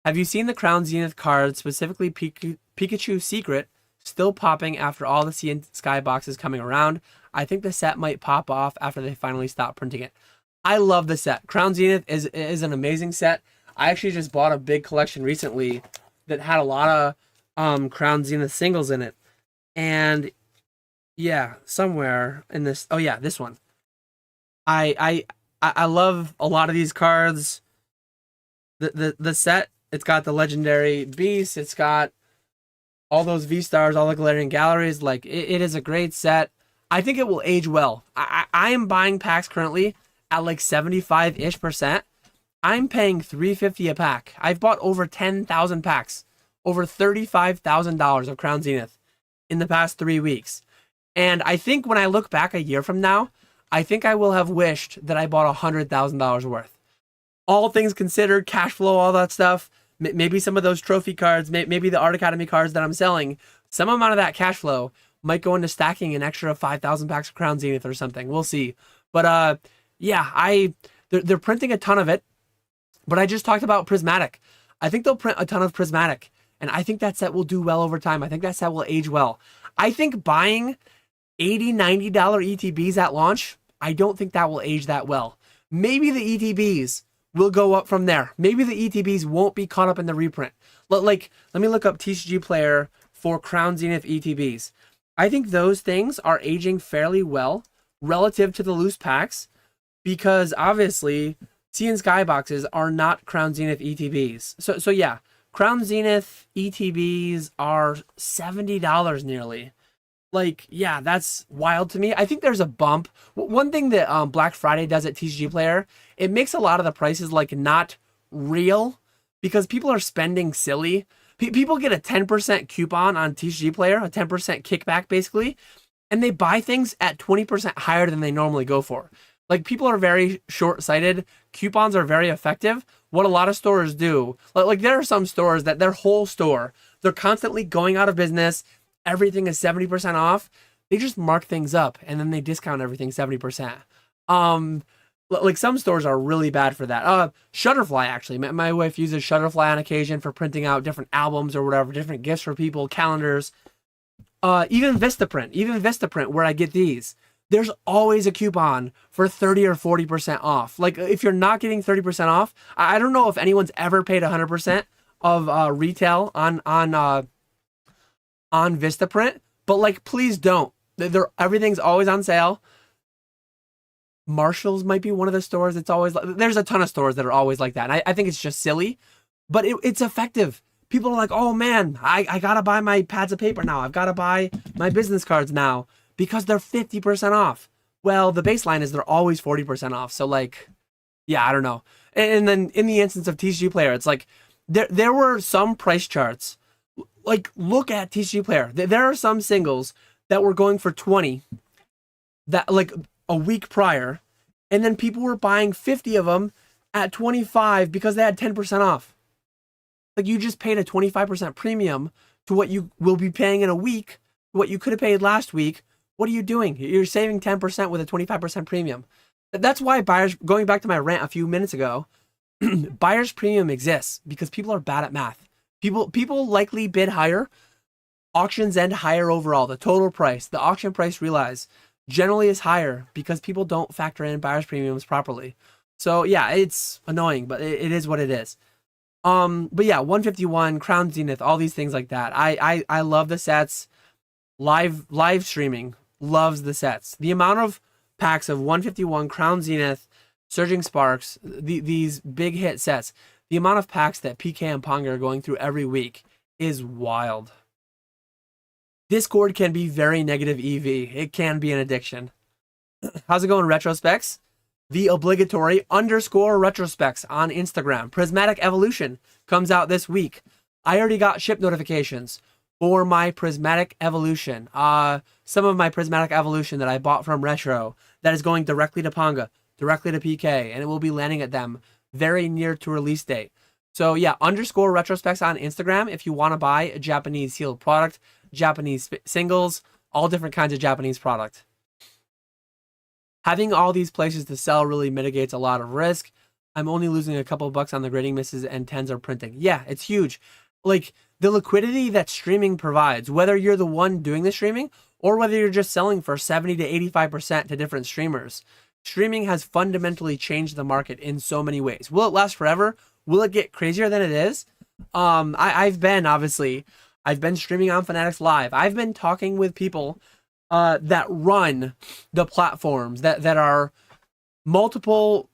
Have you seen the Crown Zenith card, specifically Pikachu Secret, still popping after all the Sea and Sky boxes coming around? I think the set might pop off after they finally stop printing it. I love the set. Crown Zenith is an amazing set. I actually just bought a big collection recently that had a lot of Crown Zenith singles in it. And yeah, somewhere in this, oh yeah, this one. I love a lot of these cards. The set, it's got the legendary beast, it's got all those V-stars, all the Galarian galleries. Like, it is a great set. I think it will age well. I am buying packs currently at like 75-ish%. I'm paying $350 a pack. I've bought over 10,000 packs, over $35,000 of Crown Zenith in the past 3 weeks. And I think when I look back a year from now, I think I will have wished that I bought $100,000 worth. All things considered, cash flow, all that stuff, maybe some of those trophy cards, maybe the Art Academy cards that I'm selling, some amount of that cash flow might go into stacking an extra 5,000 packs of Crown Zenith or something. We'll see. But yeah, they're printing a ton of it. But I just talked about Prismatic. I think they'll print a ton of Prismatic. And I think that set will do well over time. I think that set will age well. I think buying $80, $90 ETBs at launch, I don't think that will age that well. Maybe the ETBs will go up from there. Maybe the ETBs won't be caught up in the reprint. Like, let me look up TCG Player for Crown Zenith ETBs. I think those things are aging fairly well relative to the loose packs because obviously Sea and Sky boxes are not Crown Zenith ETBs. So yeah, Crown Zenith ETBs are $70 nearly. Like, yeah, that's wild to me. I think there's a bump. One thing that Black Friday does at TCG Player, it makes a lot of the prices like not real because people are spending silly. People get a 10% coupon on TCG Player, a 10% kickback basically, and they buy things at 20% higher than they normally go for. Like, people are very short-sighted. Coupons are very effective. What a lot of stores do, like there are some stores that their whole store, they're constantly going out of business. Everything is 70% off. They just mark things up and then they discount everything 70%. Like some stores are really bad for that. Shutterfly, actually. My wife uses Shutterfly on occasion for printing out different albums or whatever, different gifts for people, calendars. Even Vistaprint, where I get these, there's always a coupon for 30 or 40% off. Like, if you're not getting 30% off, I don't know if anyone's ever paid 100% of retail on Vistaprint, but like, please don't. Everything's always on sale. Marshall's might be one of the stores that's always like, there's a ton of stores that are always like that. And I think it's just silly, but it's effective. People are like, oh man, I gotta buy my pads of paper now. I've gotta buy my business cards now because they're 50% off. Well, the baseline is they're always 40% off. So like, yeah, I don't know. And then in the instance of TCG Player, it's like there were some price charts. Like, look at TCG Player. There are some singles that were going for 20 that like a week prior, and then people were buying 50 of them at 25 because they had 10% off. Like, you just paid a 25% premium to what you will be paying in a week, what you could have paid last week. What are you doing? You're saving 10% with a 25% premium. That's why buyers, going back to my rant a few minutes ago, buyer's premium exists because people are bad at math. People likely bid higher. Auctions end higher overall. The total price, the auction price realized, generally is higher because people don't factor in buyer's premiums properly. So yeah, it's annoying, but it is what it is. But yeah, 151, Crown Zenith, all these things like that. I love the sets. Live streaming loves the sets. The amount of packs of 151, Crown Zenith, Surging Sparks, these big hit sets, the amount of packs that PK and Pong are going through every week is wild. Discord can be very negative EV. It can be an addiction. How's it going, Retrospecs? The obligatory _retrospecs on Instagram. Prismatic Evolution comes out this week. I already got ship notifications. for my prismatic evolution. Some of my prismatic evolution that I bought from Retro that is going directly to Panga, directly to PK, and it will be landing at them very near to release date. So yeah, underscore retrospecs on Instagram if you want to buy a Japanese sealed product, Japanese singles, all different kinds of Japanese product. Having all these places to sell really mitigates a lot of risk. I'm only losing a couple of bucks on the grading misses and 10s are printing. Yeah, it's huge. Like the liquidity that streaming provides, whether you're the one doing the streaming or whether you're just selling for 70 to 85% to different streamers. Streaming has fundamentally changed the market in so many ways. Will it last forever? Will it get crazier than it is? I've been streaming on Fanatics Live. I've been talking with people that run the platforms that are multiple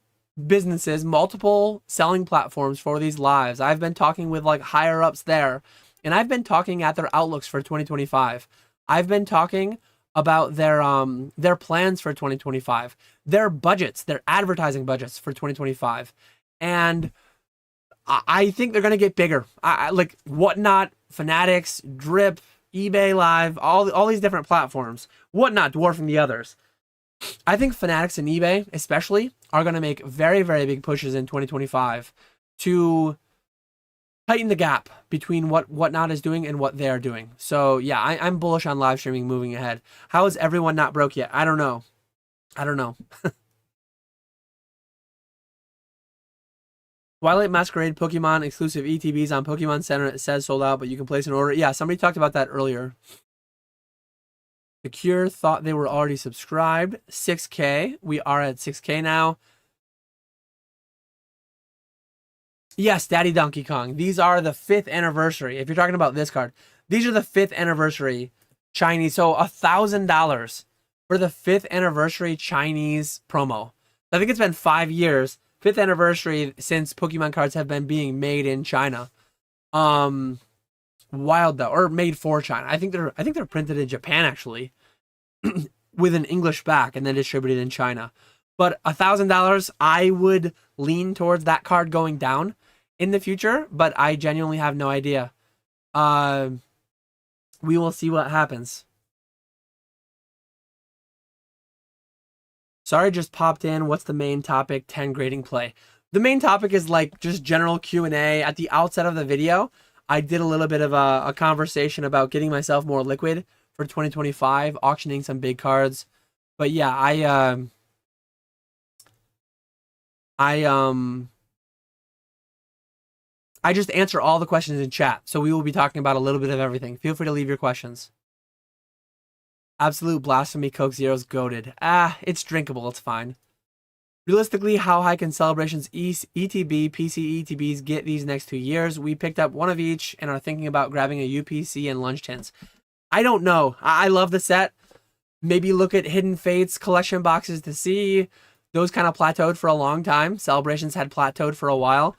businesses, multiple selling platforms for these lives. I've been talking with like higher ups there, and I've been talking at their outlooks for 2025. I've been talking about their plans for 2025, their budgets, their advertising budgets for 2025, and I think they're gonna get bigger. Like Whatnot, Fanatics, Drip, eBay Live, all these different platforms. Whatnot dwarfing the others. I think Fanatics and eBay, especially, are going to make very, very big pushes in 2025 to tighten the gap between what Whatnot is doing and what they're doing. So yeah, I'm bullish on live streaming moving ahead. How is everyone not broke yet? I don't know. Twilight Masquerade Pokemon exclusive ETBs on Pokemon Center. It says sold out, but you can place an order. Yeah, somebody talked about that earlier. The Cure thought they were already subscribed. 6K. We are at 6K now. Yes, Daddy Donkey Kong. These are the 5th anniversary. If you're talking about this card, these are the 5th anniversary Chinese. So $1,000 for the 5th anniversary Chinese promo. I think it's been 5 years. 5th anniversary since Pokemon cards have been being made in China. Wild though, or made for China. I think they're printed in Japan actually, with an English back and then distributed in China. But $1,000, I would lean towards that card going down in the future, but I genuinely have no idea. We will see what happens. Sorry, just popped in. What's the main topic? 10 grading play. The main topic is like just general Q&A. At the outset of the video, I did a little bit of a conversation about getting myself more liquid for 2025, auctioning some big cards. But yeah, I just answer all the questions in chat. So we will be talking about a little bit of everything. Feel free to leave your questions. Absolute blasphemy, Coke Zero's goated. It's drinkable, it's fine. Realistically, how high can Celebrations ETB, PC ETBs get these next 2 years? We picked up one of each and are thinking about grabbing a UPC and lunch tins. I don't know. I love the set. Maybe look at Hidden Fates collection boxes to see. Those kind of plateaued for a long time. Celebrations had plateaued for a while.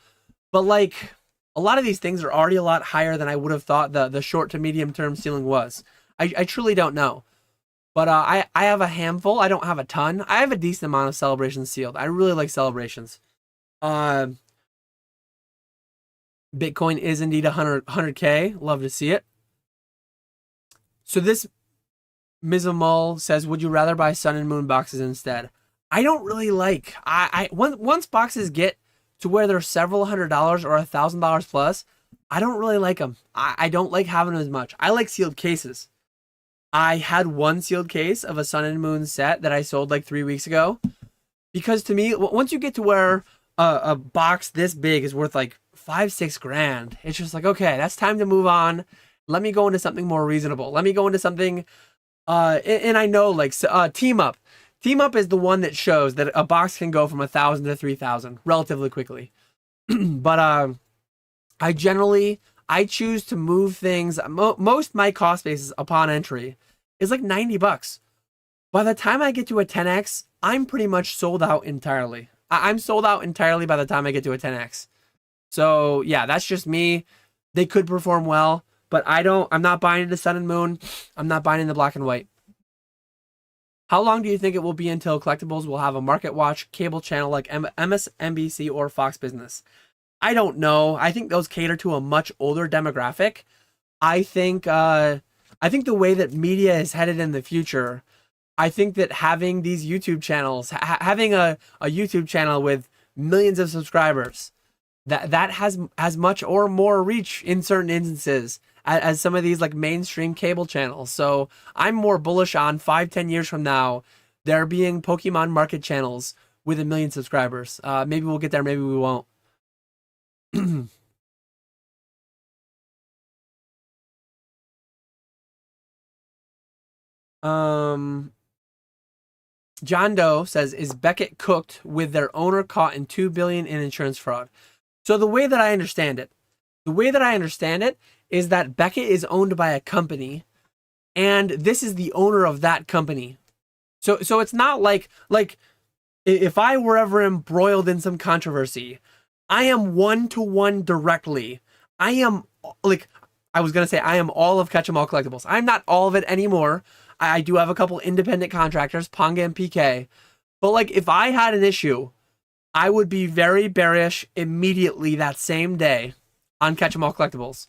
But like, a lot of these things are already a lot higher than I would have thought the short to medium term ceiling was. I truly don't know. But I have a handful. I don't have a ton. I have a decent amount of Celebrations sealed. I really like Celebrations. Bitcoin is indeed 100K. Love to see it. So this Mizamul says, would you rather buy Sun and Moon boxes instead? I don't really like. Once boxes get to where they're several $100s or $1,000 plus, I don't really like them. I don't like having them as much. I like sealed cases. I had one sealed case of a Sun and Moon set that I sold like 3 weeks ago. Because to me, once you get to where a box this big is worth like $5-6 grand, it's just like, okay, that's time to move on. Let me go into something more reasonable. Let me go into something, and I know like Team Up. Team Up is the one that shows that a box can go from 1,000 to 3,000 relatively quickly. But I choose to move things. Most my cost basis upon entry is like $90. By the time I get to a 10x, I'm pretty much sold out entirely. I'm sold out entirely by the time I get to a 10x. So yeah, that's just me. They could perform well, but I'm not buying into Sun and Moon. I'm not buying into black and white. How long do you think it will be until collectibles will have a market watch cable channel like MSNBC or Fox Business? I don't know. I think those cater to a much older demographic. I think the way that media is headed in the future, I think that having these YouTube channels, having a YouTube channel with millions of subscribers, that has as much or more reach in certain instances as some of these like mainstream cable channels. So I'm more bullish on 5-10 years from now there being Pokemon market channels with 1 million subscribers. Maybe we'll get there, maybe we won't. um John Doe says, is Beckett cooked with their owner caught in 2 billion in insurance fraud? So the way that I understand it is that Beckett is owned by a company and this is the owner of that company. So it's not like if I were ever embroiled in some controversy, I am one to one directly. I am like I was gonna say I am all of Catch 'em All Collectibles. I'm not all of it anymore. I do have a couple independent contractors, Ponga and PK. But like if I had an issue, I would be very bearish immediately that same day on Catch 'em All Collectibles.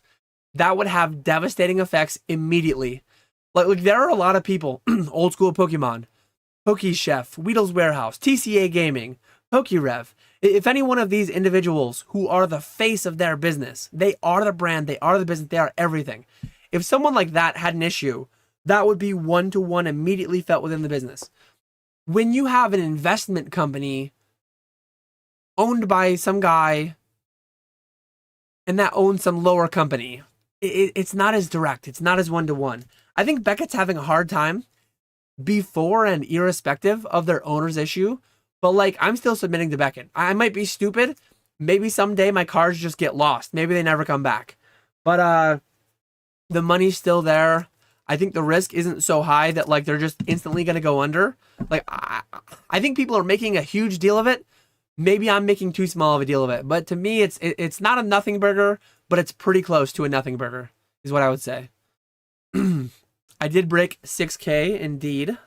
That would have devastating effects immediately. Like there are a lot of people, old school Pokemon, Chef, Weedle's Warehouse, TCA Gaming, PokeRev. If any one of these individuals who are the face of their business, they are the brand, they are the business, they are everything. If someone like that had an issue, that would be one to one immediately felt within the business. When you have an investment company owned by some guy and that owns some lower company, it's not as direct. It's not as one to one. I think Beckett's having a hard time before and irrespective of their owner's issue. But like, I'm still submitting to Beckett. I might be stupid. Maybe someday my cards just get lost. Maybe they never come back. But the money's still there. I think the risk isn't so high that like they're just instantly going to go under. Like I think people are making a huge deal of it. Maybe I'm making too small of a deal of it. But to me, it's not a nothing burger, but it's pretty close to a nothing burger, is what I would say. I did break 6K indeed.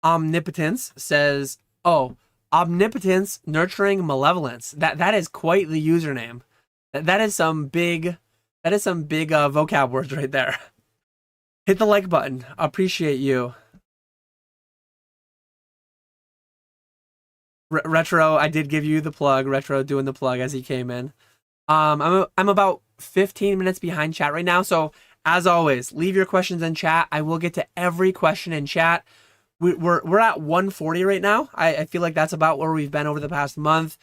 Omnipotence says, "Oh, omnipotence nurturing malevolence." That is quite the username. That is some big vocab words right there. Hit the like button. Appreciate you. Retro, I did give you the plug. Retro doing the plug as he came in. I'm about 15 minutes behind chat right now, so as always, leave your questions in chat. I will get to every question in chat. We're at 140 right now. I feel like that's about where we've been over the past month.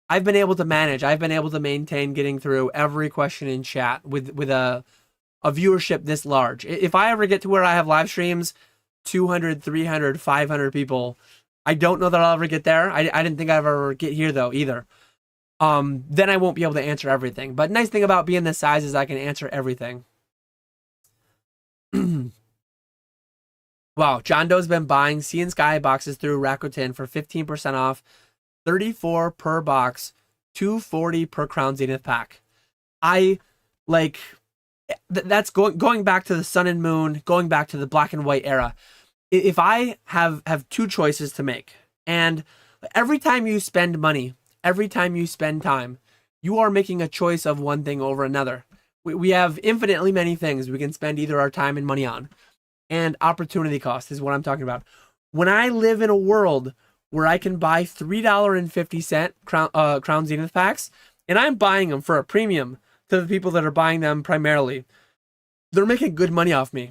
I've been able to manage. I've been able to maintain getting through every question in chat with a viewership this large. If I ever get to where I have live streams, 200, 300, 500 people, I don't know that I'll ever get there. I didn't think I'd ever get here though either. Then I won't be able to answer everything. But nice thing about being this size is I can answer everything. Wow, John Doe's been buying Sea and Sky boxes through Rakuten for 15% off, 34 per box, 240 per Crown Zenith pack. I like that's going back to the Sun and Moon, going back to the black and white era. If I have two choices to make, and every time you spend money, every time you spend time, you are making a choice of one thing over another. We have infinitely many things we can spend either our time and money on. And opportunity cost is what I'm talking about. When I live in a world where I can buy $3.50 Crown Zenith packs, and I'm buying them for a premium to the people that are buying them primarily, they're making good money off me.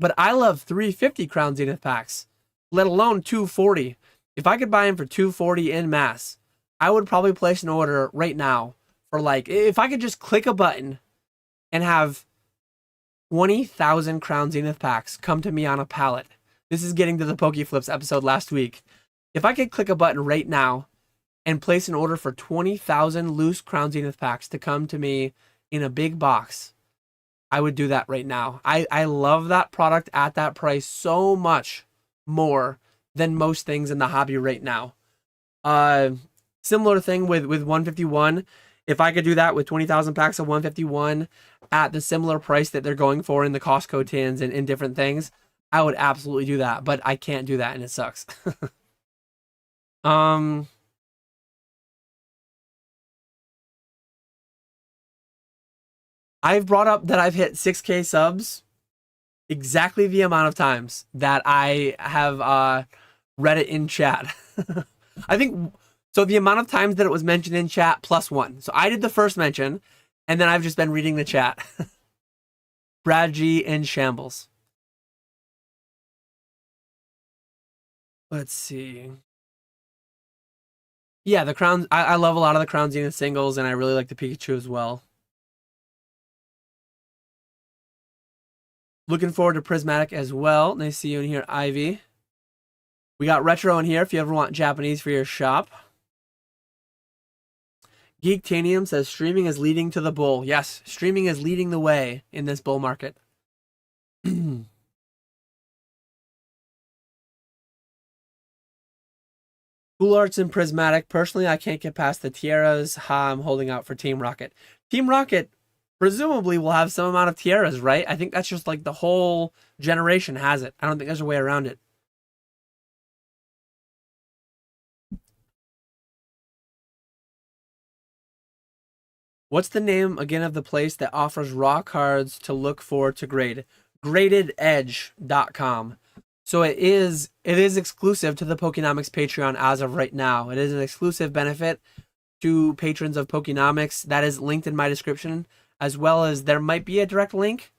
But I love $3.50 Crown Zenith packs, let alone $2.40. If I could buy them for $2.40 in mass, I would probably place an order right now for like, if I could just click a button and have 20,000 Crown Zenith packs come to me on a pallet. This is getting to the Pokeflips episode last week. If I could click a button right now and place an order for 20,000 loose Crown Zenith packs to come to me in a big box, I would do that right now. I love that product at that price so much more than most things in the hobby right now. Similar thing with 151. If I could do that with 20,000 packs of 151 at the similar price that they're going for in the Costco tins and in different things, I would absolutely do that, but I can't do that and it sucks. um I've brought up that I've hit 6K subs exactly the amount of times that I have read it in chat. I think so. The amount of times that it was mentioned in chat plus one. So I did the first mention, and then I've just been reading the chat. Brad G in shambles. Let's see. Yeah, the crowns. I love a lot of the Crown Zenith singles, and I really like the Pikachu as well. Looking forward to Prismatic as well. Nice to see you in here, Ivy. We got Retro in here if you ever want Japanese for your shop. Geektanium says streaming is leading to the bull. Yes, streaming is leading the way in this bull market. Full Arts and Prismatic. Personally, I can't get past the Tiaras. I'm holding out for Team Rocket. Team Rocket presumably will have some amount of Tiaras, right? I think that's just like the whole generation has it. I don't think there's a way around it. What's the name again of the place that offers raw cards to look for to grade? Gradededge.com. So it is exclusive to the Pokenomics Patreon as of right now. It is an exclusive benefit to patrons of Pokenomics. That is linked in my description, as well as there might be a direct link.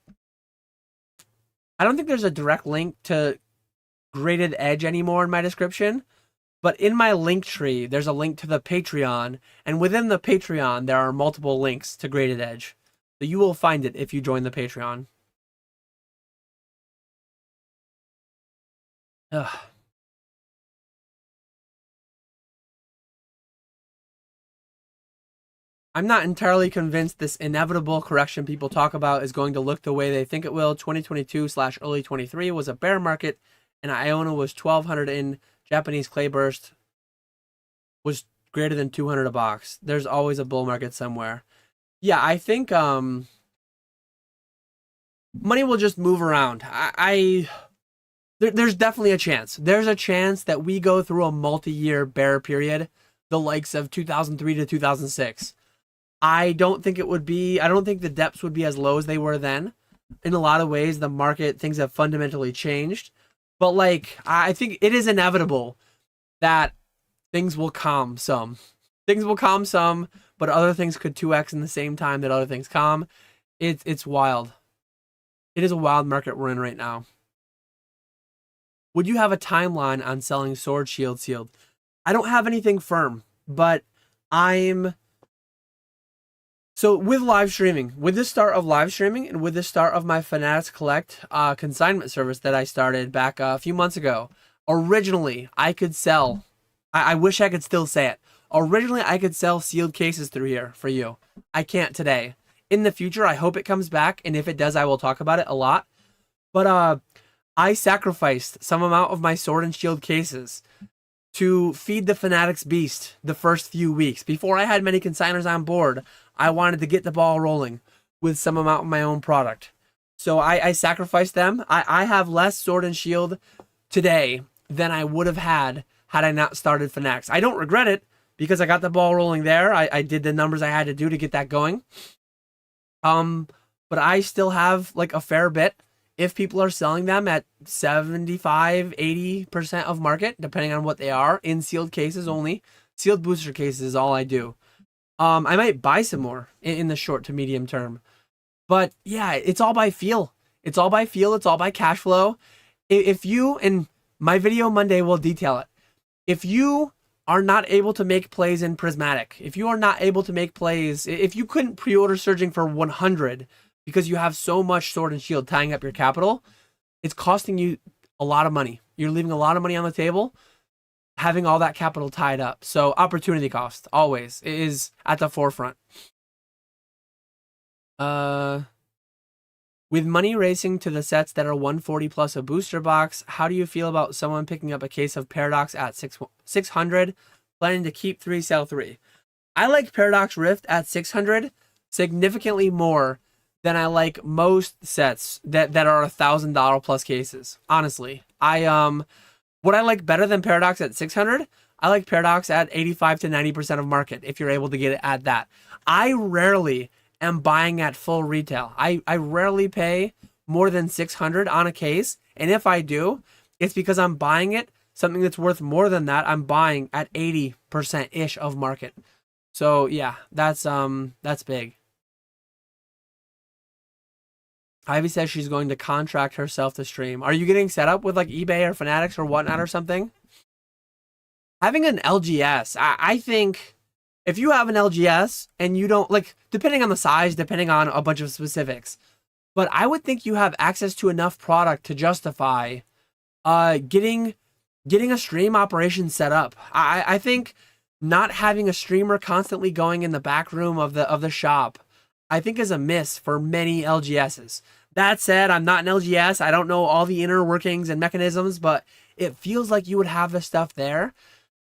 I don't think there's a direct link to Graded Edge anymore in my description, but in my link tree, there's a link to the Patreon, and within the Patreon, there are multiple links to Graded Edge. So you will find it if you join the Patreon. Ugh. I'm not entirely convinced this inevitable correction people talk about is going to look the way they think it will. 2022/early 23 was a bear market, and Iona was 1,200 in. Japanese Clayburst was greater than 200 a box. There's always a bull market somewhere. Yeah, I think money will just move around. There's definitely a chance. There's a chance that we go through a multi-year bear period, the likes of 2003 to 2006. I don't think the depths would be as low as they were then. In a lot of ways, the market, things have fundamentally changed. But like, I think it is inevitable that things will calm some. Things will calm some, but other things could 2x in the same time that other things calm. It's wild. It is a wild market we're in right now. Would you have a timeline on selling Sword Shield sealed? I don't have anything firm, but so with live streaming, with the start of live streaming and with the start of my Fanatics Collect consignment service that I started back a few months ago, originally I could sell, I wish I could still say it. Originally I could sell sealed cases through here for you. I can't today. In the future, I hope it comes back, and if it does, I will talk about it a lot. But I sacrificed some amount of my Sword and Shield cases to feed the Fanatics beast the first few weeks. Before I had many consigners on board, I wanted to get the ball rolling with some amount of my own product. So I sacrificed them. I have less Sword and Shield today than I would have had I not started Fanatics. I don't regret it because I got the ball rolling there. I did the numbers I had to do to get that going. But I still have like a fair bit. If people are selling them at 75-80% of market, depending on what they are, in sealed cases only. Sealed booster cases is all I do. I might buy some more in the short to medium term. But yeah, it's all by feel. It's all by feel. It's all by cash flow. If you, and my video Monday will detail it. If you are not able to make plays in Prismatic, if you are not able to make plays, if you couldn't pre-order Surging for 100 because you have so much Sword and Shield tying up your capital, it's costing you a lot of money. You're leaving a lot of money on the table, having all that capital tied up. So opportunity cost always is at the forefront. With money racing to the sets that are 140 plus a booster box, how do you feel about someone picking up a case of Paradox at 600, planning to keep 3, sell 3? I like Paradox Rift at 600 significantly more than I like most sets that are $1,000 plus cases. Honestly, what I like better than Paradox at 600, I like Paradox at 85 to 90% of market if you're able to get it at that. I rarely am buying at full retail. I rarely pay more than 600 on a case, and if I do, it's because I'm buying it something that's worth more than that. I'm buying at 80% ish of market. So yeah, that's big. Ivy says she's going to contract herself to stream. Are you getting set up with like eBay or Fanatics or whatnot or something? Having an LGS, I think if you have an LGS and you don't, like, depending on the size, depending on a bunch of specifics, but I would think you have access to enough product to justify getting a stream operation set up. I think not having a streamer constantly going in the back room of the shop, I think is a miss for many LGSs. That said, I'm not an LGS. I don't know all the inner workings and mechanisms, but it feels like you would have the stuff there.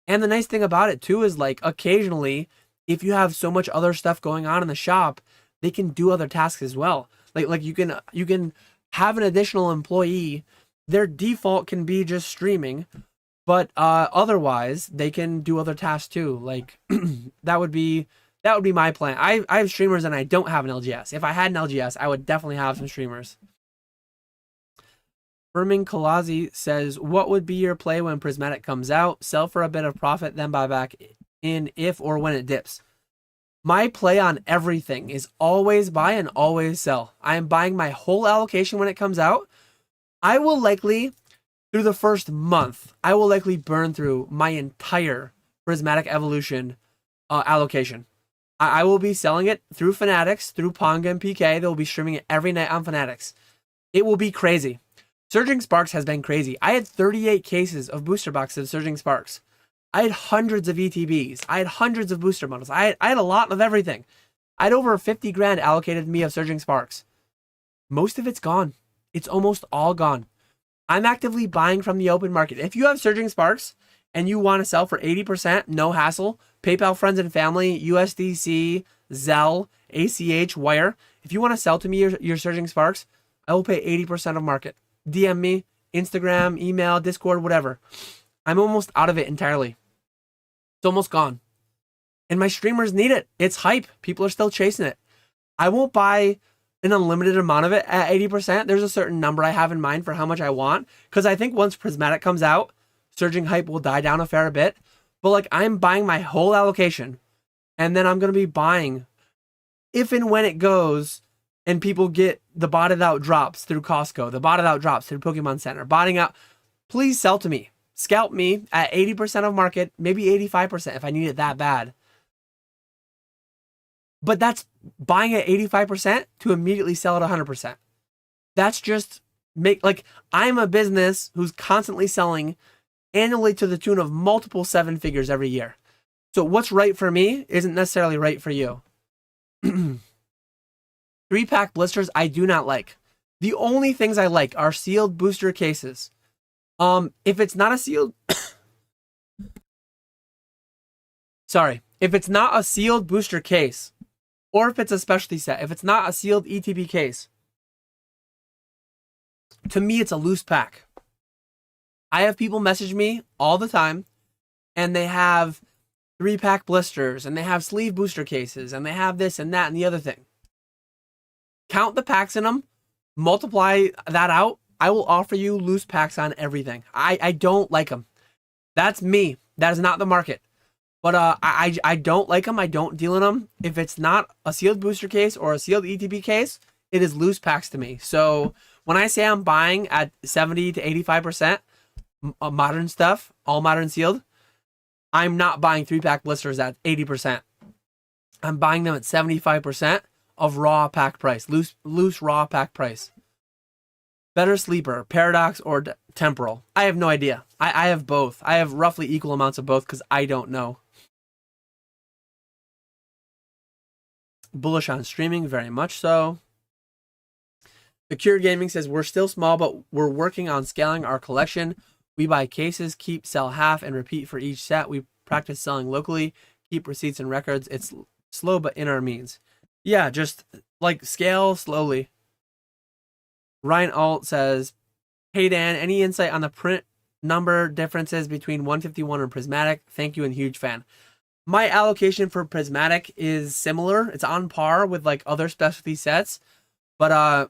And the nice thing about it too is, like, occasionally, if you have so much other stuff going on in the shop, they can do other tasks as well. Like you can have an additional employee. Their default can be just streaming, but otherwise they can do other tasks too. Like that would be my plan. I have streamers and I don't have an LGS. If I had an LGS, I would definitely have some streamers. Firming Kalazi says, what would be your play when Prismatic comes out? Sell for a bit of profit, then buy back in if or when it dips. My play on everything is always buy and always sell. I am buying my whole allocation when it comes out. I will likely, through the first month, I will likely burn through my entire Prismatic Evolution allocation. I will be selling it through Fanatics, through Ponga and PK. They'll be streaming it every night on Fanatics. It will be crazy. Surging Sparks has been crazy. I had 38 cases of booster boxes of Surging Sparks. I had hundreds of ETBs. I had hundreds of booster bundles. I had a lot of everything. I had over 50 grand allocated to me of Surging Sparks. Most of it's gone. It's almost all gone. I'm actively buying from the open market. If you have Surging Sparks and you want to sell for 80%, no hassle, PayPal friends and family, USDC, Zelle, ACH, Wire. If you want to sell to me your Surging Sparks, I will pay 80% of market. DM me, Instagram, email, Discord, whatever. I'm almost out of it entirely. It's almost gone. And my streamers need it. It's hype. People are still chasing it. I won't buy an unlimited amount of it at 80%. There's a certain number I have in mind for how much I want. Because I think once Prismatic comes out, surging hype will die down a fair bit. But like, I'm buying my whole allocation. And then I'm going to be buying if and when it goes and people get the botted out drops through Costco, the botted out drops through Pokemon Center, botting out, please sell to me. Scalp me at 80% of market, maybe 85% if I need it that bad. But that's buying at 85% to immediately sell at 100%. That's just I'm a business who's constantly selling annually to the tune of multiple 7 figures every year. So what's right for me isn't necessarily right for you. 3-pack blisters I do not like. The only things I like are sealed booster cases. If it's not a sealed if it's not a sealed booster case, or if it's a specialty set, if it's not a sealed ETB case, to me it's a loose pack. I have people message me all the time, and they have 3-pack blisters, and they have sleeve booster cases, and they have this and that and the other thing. Count the packs in them, multiply that out. I will offer you loose packs on everything. I don't like them. That's me. That is not the market. But I don't like them. I don't deal in them. If it's not a sealed booster case or a sealed ETB case, it is loose packs to me. So when I say I'm buying at 70 to 85% modern stuff, all modern sealed, I'm not buying 3-pack blisters at 80%. I'm buying them at 75% of raw pack price, loose raw pack price. Better sleeper, Paradox or Temporal? I have no idea. I have both. I have roughly equal amounts of both because I don't know. Bullish on streaming, very much so. Secure Gaming says, we're still small, but we're working on scaling our collection. We buy cases, keep, sell half, and repeat for each set. We practice selling locally, keep receipts and records. It's slow, but in our means. Yeah, just Like, scale slowly. Ryan Alt says, hey Dan, any insight on the print number differences between 151 and Prismatic? Thank you and huge fan. My allocation for Prismatic is similar. It's on par with like other specialty sets, but I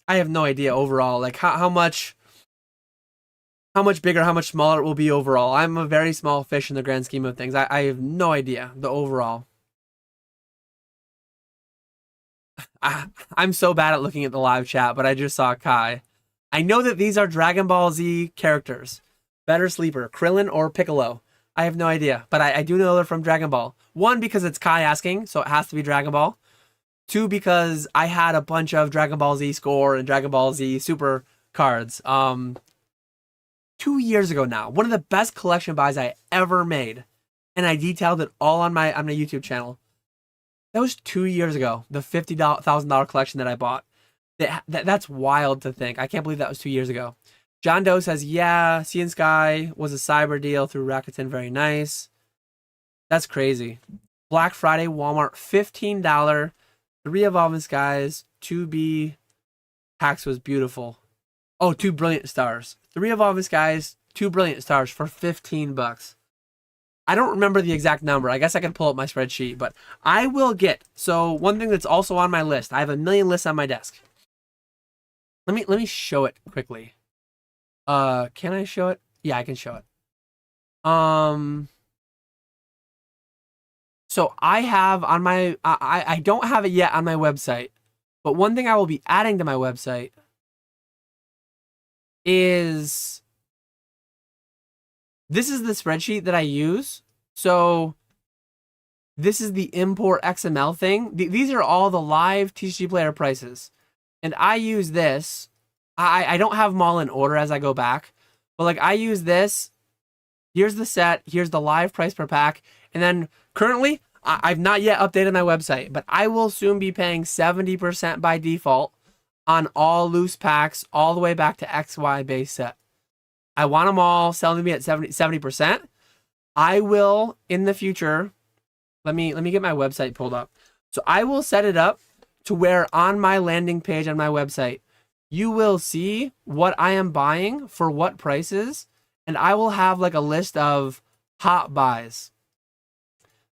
have no idea overall, like how much bigger, how much smaller it will be overall. I'm a very small fish in the grand scheme of things. I have no idea the overall. I'm so bad at looking at the live chat, but I just saw Kai. I know that these are Dragon Ball Z characters. Better sleeper, Krillin or Piccolo? I have no idea, but I do know they're from Dragon Ball. One, because it's Kai asking, so it has to be Dragon Ball. Two, because I had a bunch of Dragon Ball Z Score and Dragon Ball Z Super cards. 2 years ago now, one of the best collection buys I ever made, and I detailed it all on my YouTube channel. That was 2 years ago. The $50,000 collection that I bought. That's wild to think. I can't believe that was 2 years ago. John Doe says, yeah, Sea and Sky was a cyber deal through Rakuten. Very nice. That's crazy. Black Friday, Walmart, $15. 3 Evolving Skies, 2B packs was beautiful. Oh, 2 Brilliant Stars. 3 Evolving Skies, 2 Brilliant Stars for $15. I don't remember the exact number. I guess I can pull up my spreadsheet, but I will get. So one thing that's also on my list, I have a million lists on my desk. Let me show it quickly. Can I show it? Yeah, I can show it. So I have on my, I don't have it yet on my website, but one thing I will be adding to my website is, this is the spreadsheet that I use. So this is the import XML thing. These are all the live TCG player prices. And I use this. I don't have them all in order as I go back, but like I use this. Here's the set. Here's the live price per pack. And then currently, I've not yet updated my website, but I will soon be paying 70% by default on all loose packs all the way back to XY base set. I want them all selling me at 70%. I will in the future. Let me get my website pulled up. So I will set it up to where on my landing page on my website, you will see what I am buying for what prices, and I will have like a list of hot buys.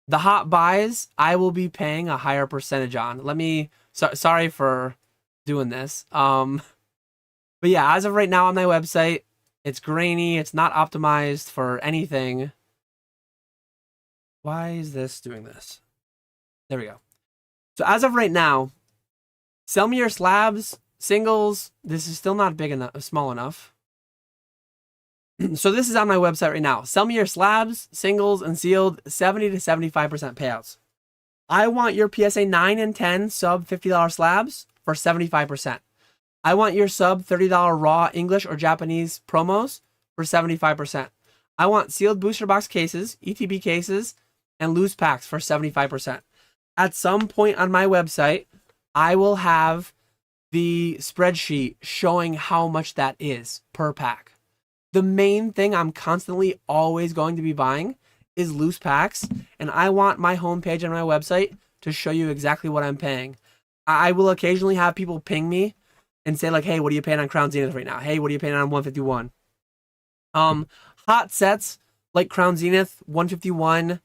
The hot buys I will be paying a higher percentage on. Sorry for doing this. But yeah, as of right now on my website, it's grainy. It's not optimized for anything. Why is this doing this? There we go. So as of right now, sell me your slabs, singles. This is still not big enough, small enough. So this is on my website right now. Sell me your slabs, singles, and sealed 70 to 75% payouts. I want your PSA 9 and 10 sub $50 slabs for 75%. I want your sub $30 raw English or Japanese promos for 75%. I want sealed booster box cases, ETB cases, and loose packs for 75%. At some point on my website, I will have the spreadsheet showing how much that is per pack. The main thing I'm constantly always going to be buying is loose packs, and I want my homepage on my website to show you exactly what I'm paying. I will occasionally have people ping me and say like, hey, what are you paying on Crown Zenith right now? Hey, what are you paying on 151? Hot sets like Crown Zenith 151,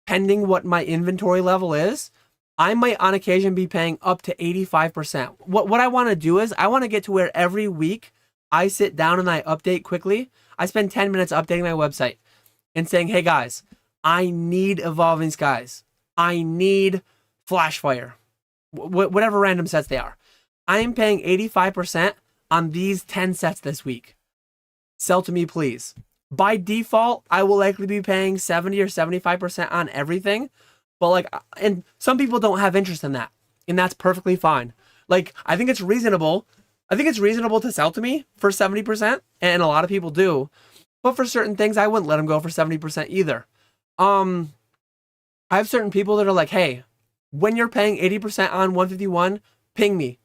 pending what my inventory level is, I might on occasion be paying up to 85%. What I want to do is I want to get to where every week I sit down and I update quickly. I spend 10 minutes updating my website and saying, hey guys, I need Evolving Skies. I need Flashfire. Whatever random sets they are. I am paying 85% on these 10 sets this week. Sell to me, please. By default, I will likely be paying 70 or 75% on everything. But like, and some people don't have interest in that. And that's perfectly fine. Like, I think it's reasonable. I think it's reasonable to sell to me for 70%. And a lot of people do. But for certain things, I wouldn't let them go for 70% either. I have certain people that are like, hey, when you're paying 80% on 151, ping me.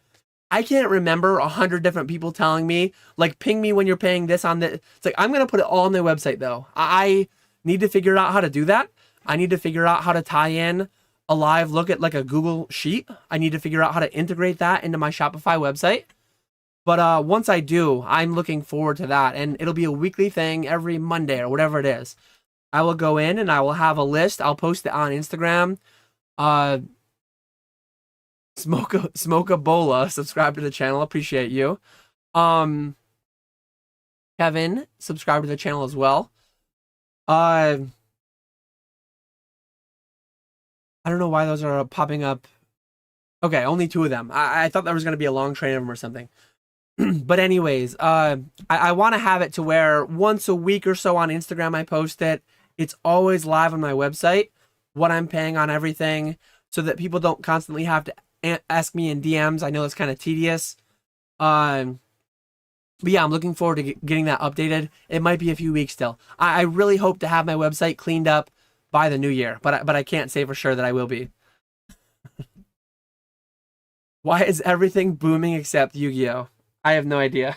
I can't remember 100 different people telling me, like, ping me when you're paying this on the. It's like, I'm going to put it all on my website, though. I need to figure out how to do that. I need to figure out how to tie in a live look at like a Google Sheet. I need to figure out how to integrate that into my Shopify website. But once I do, I'm looking forward to that. And it'll be a weekly thing every Monday or whatever it is. I will go in and I will have a list. I'll post it on Instagram. Uh, Smoke a Bola, subscribe to the channel. Appreciate you. Um, Kevin, subscribe to the channel as well. I don't know why those are popping up. Okay, only 2 of them. I thought there was going to be a long train of them or something. But anyways, I want to have it to where once a week or so on Instagram I post it. It's always live on my website, what I'm paying on everything, so that people don't constantly have to ask me in DMs. I know it's kind of tedious. But yeah, I'm looking forward to getting that updated. It might be a few weeks still. I really hope to have my website cleaned up by the new year, but I can't say for sure that I will be. Why is everything booming except Yu-Gi-Oh? I have no idea.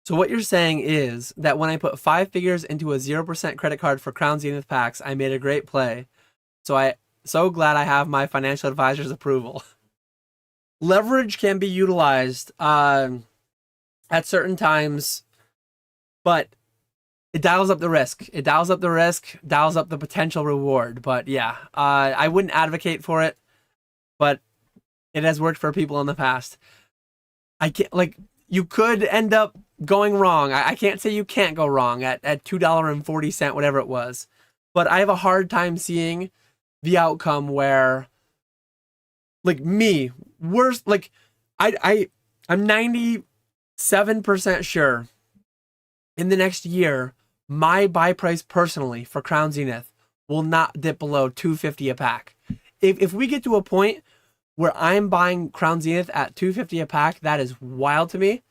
So what you're saying is that when I put 5 figures into a 0% credit card for Crown Zenith packs, I made a great play. So glad I have my financial advisor's approval. Leverage can be utilized at certain times, but it dials up the risk. It dials up the risk, dials up the potential reward. But yeah, I wouldn't advocate for it, but it has worked for people in the past. I can't, like, you could end up going wrong. I can't say you can't go wrong at $2.40, whatever it was. But I have a hard time seeing the outcome where, like, me, worst, like, I'm 97% sure in the next year, my buy price personally for Crown Zenith will not dip below $250 a pack. If we get to a point where I'm buying Crown Zenith at $250 a pack, that is wild to me.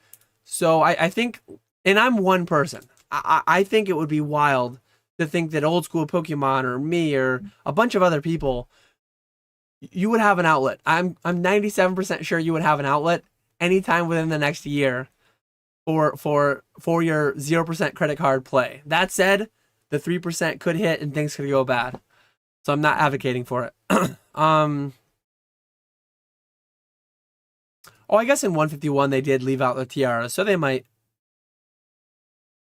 So I think, and I'm one person, I think it would be wild to think that old school Pokemon or me or a bunch of other people, you would have an outlet. I'm 97% sure you would have an outlet anytime within the next year for your 0% credit card play. That said, the 3% could hit and things could go bad. So I'm not advocating for it. Oh, I guess in 151 they did leave out the tiara, so they might.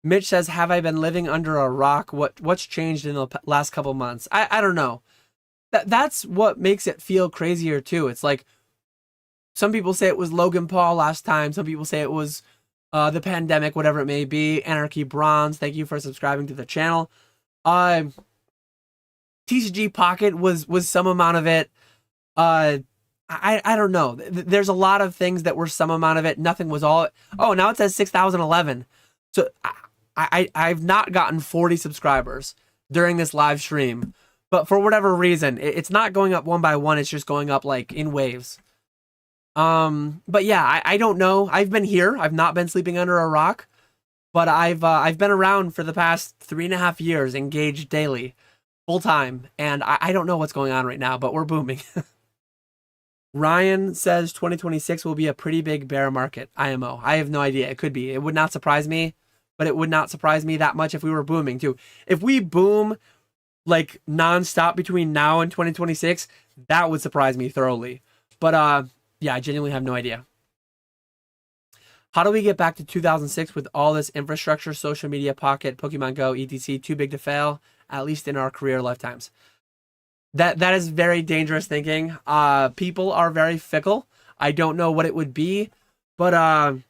Mitch says, "Have I been living under a rock? What's changed in the last couple months?" I don't know. That's what makes it feel crazier too. It's like some people say it was Logan Paul last time. Some people say it was the pandemic, whatever it may be. Anarchy Bronze, thank you for subscribing to the channel. TCG Pocket was some amount of it. I don't know. There's a lot of things that were some amount of it. Nothing was all. Oh, now it says 6,011. So I've not gotten 40 subscribers during this live stream, but for whatever reason, it's not going up one by one. It's just going up like in waves. But yeah, I don't know. I've been here. I've not been sleeping under a rock, but I've been around for the past 3.5 years, engaged daily, full time, and I don't know what's going on right now, but we're booming. Ryan says 2026 will be a pretty big bear market. IMO. I have no idea. It could be. It would not surprise me, but it would not surprise me that much if we were booming too. If we boom like nonstop between now and 2026, that would surprise me thoroughly. But yeah, I genuinely have no idea. How do we get back to 2006 with all this infrastructure, social media, Pocket, Pokemon Go, etc. Too big to fail, at least in our career lifetimes? That is very dangerous thinking. People are very fickle. I don't know what it would be, but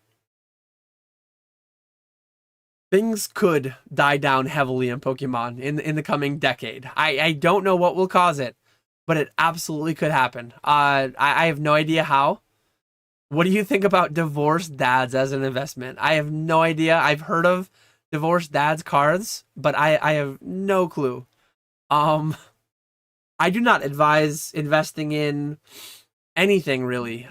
things could die down heavily in Pokemon in the coming decade. I don't know what will cause it, but it absolutely could happen. I have no idea how. What do you think about divorced dads as an investment? I have no idea. I've heard of divorced dads cards, but I have no clue. I do not advise investing in anything really,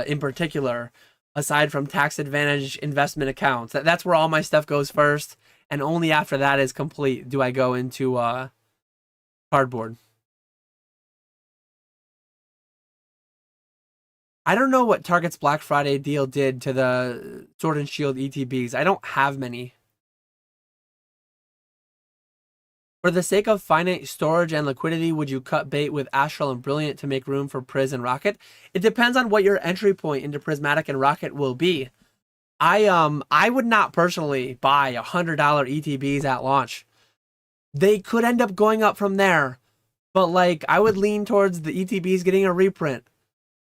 in particular, aside from tax advantage investment accounts. That's where all my stuff goes first, and only after that is complete do I go into cardboard. I don't know what Target's Black Friday deal did to the Sword and Shield ETBs. I don't have many. For the sake of finite storage and liquidity, would you cut bait with Astral and Brilliant to make room for Priz and Rocket? It depends on what your entry point into Prismatic and Rocket will be. I would not personally buy $100 ETBs at launch. They could end up going up from there, but like I would lean towards the ETBs getting a reprint.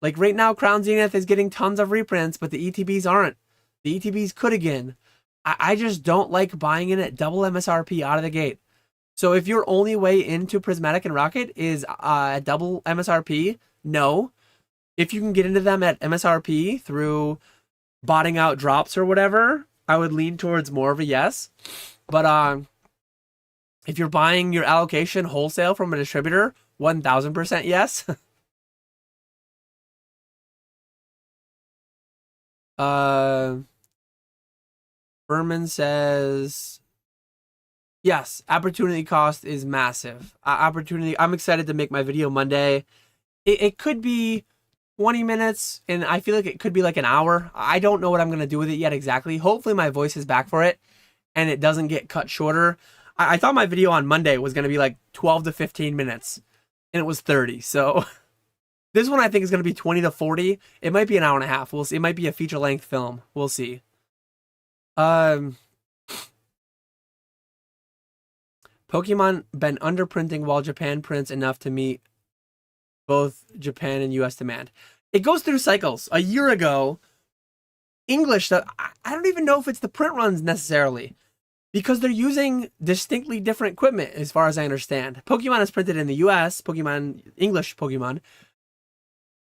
Like right now, Crown Zenith is getting tons of reprints, but the ETBs aren't. The ETBs could again. I just don't like buying in at double MSRP out of the gate. So if your only way into Prismatic and Rocket is at double MSRP, no. If you can get into them at MSRP through botting out drops or whatever, I would lean towards more of a yes. But if you're buying your allocation wholesale from a distributor, 1000% yes. Berman says, yes, opportunity cost is massive. Opportunity. I'm excited to make my video Monday. It could be 20 minutes, and I feel like it could be like an hour. I don't know what I'm going to do with it yet exactly. Hopefully my voice is back for it, and it doesn't get cut shorter. I thought my video on Monday was going to be like 12 to 15 minutes, and it was 30. So this one I think is going to be 20 to 40. It might be an hour and a half. We'll see. It might be a feature-length film. We'll see. Pokemon been underprinting while Japan prints enough to meet both Japan and US demand. It goes through cycles. A year ago, English, I don't even know if it's the print runs necessarily, because they're using distinctly different equipment as far as I understand. Pokemon is printed in the US, English Pokemon.